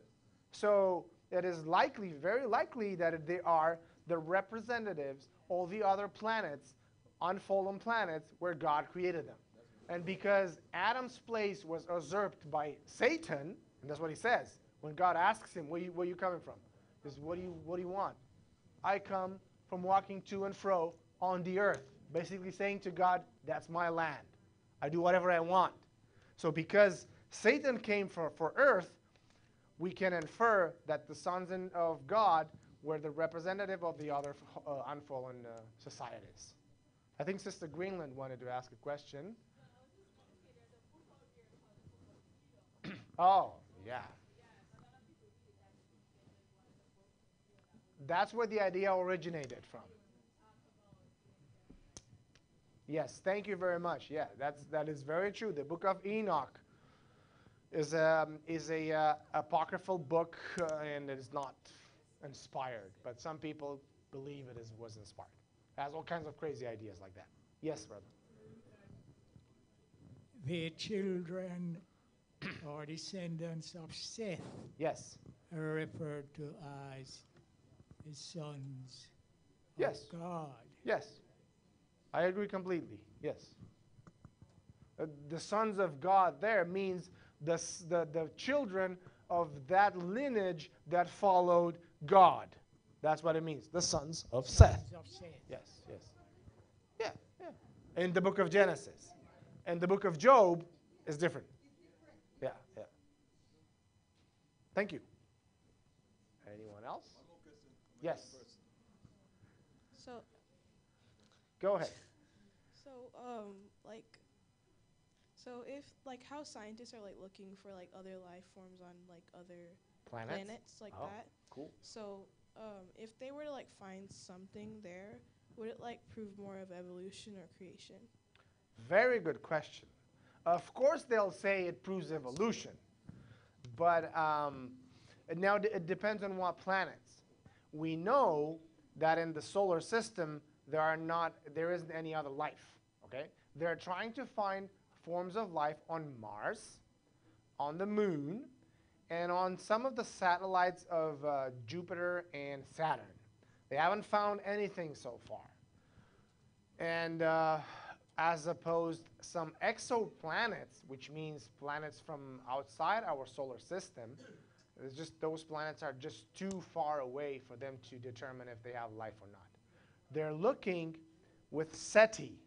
So it is likely, very likely, that they are the representatives of the other planets, unfallen planets, where God created them. And because Adam's place was usurped by Satan, and that's what he says, when God asks him, where are you coming from? He says, what do you want? I come from walking to and fro on the earth. Basically saying to God, that's my land. I do whatever I want. So because Satan came for earth, we can infer that the sons of God were the representative of the other unfallen societies. I think Sister Greenland wanted to ask a question. Oh, yeah. That's where the idea originated from. Yes, thank you very much. Yeah, that is very true. The book of Enoch is a apocryphal book, and it is not inspired. But some people believe was inspired. It has all kinds of crazy ideas like that. Yes, brother. The children or descendants of Seth, yes, are referred to as the sons yes. of God. Yes, I agree completely. Yes. The sons of God there means the children of that lineage that followed God. That's what it means. The sons of Seth. Yes, yes. Yeah, yeah. In the book of Genesis. And the book of Job is different. Yeah, yeah. Thank you. Anyone else? Yes. So. Go ahead. So, if, how scientists are, looking for, other life forms on, other planets like that. Cool. So, if they were to, find something there, would it, prove more of evolution or creation? Very good question. Of course, they'll say it proves evolution. But now it depends on what planets. We know that in the solar system, there isn't any other life. Okay? They're trying to find forms of life on Mars, on the Moon, and on some of the satellites of Jupiter and Saturn. They haven't found anything so far. And as opposed some exoplanets, which means planets from outside our solar system, it's just those planets are just too far away for them to determine if they have life or not. They're looking with SETI,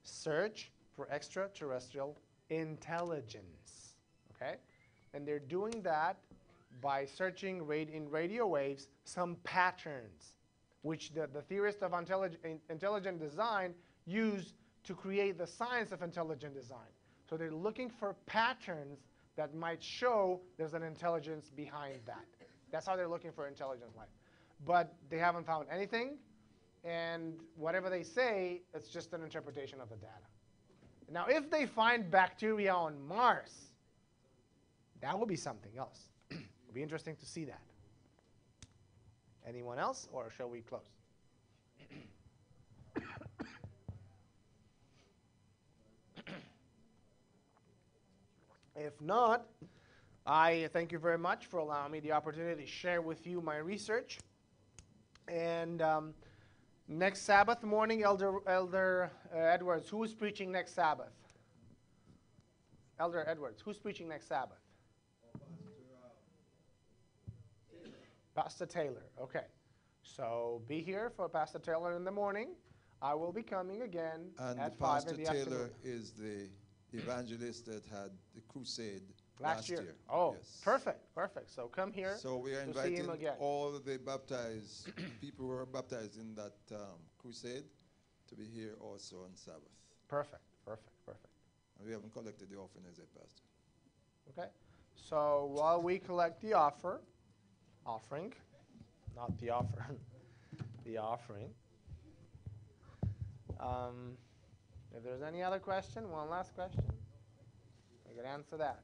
Search for Extraterrestrial Intelligence. Okay? And they're doing that by searching in radio waves some patterns, which the theorists of intelligent design use to create the science of intelligent design. So they're looking for patterns that might show there's an intelligence behind that. That's how they're looking for intelligent life. But they haven't found anything, and whatever they say, it's just an interpretation of the data. Now, if they find bacteria on Mars, that would be something else. It'll be interesting to see that. Anyone else, or shall we close? If not, I thank you very much for allowing me the opportunity to share with you my research. And next Sabbath morning, Elder Edwards, who is preaching next Sabbath? Elder Edwards, who's preaching next Sabbath? Pastor Taylor. Okay. So be here for Pastor Taylor in the morning. I will be coming again at 5 in the afternoon. Pastor Taylor is the evangelist that had the crusade last year. Oh, yes. Perfect, perfect. So come here. So we are to see him inviting again. all of the baptized people who were baptized in that crusade to be here also on Sabbath. Perfect, perfect, perfect. And we haven't collected the offering as yet, Pastor. Okay. So while we collect the offering, not the offer, the offering. If there's any other question, one last question, I could answer that.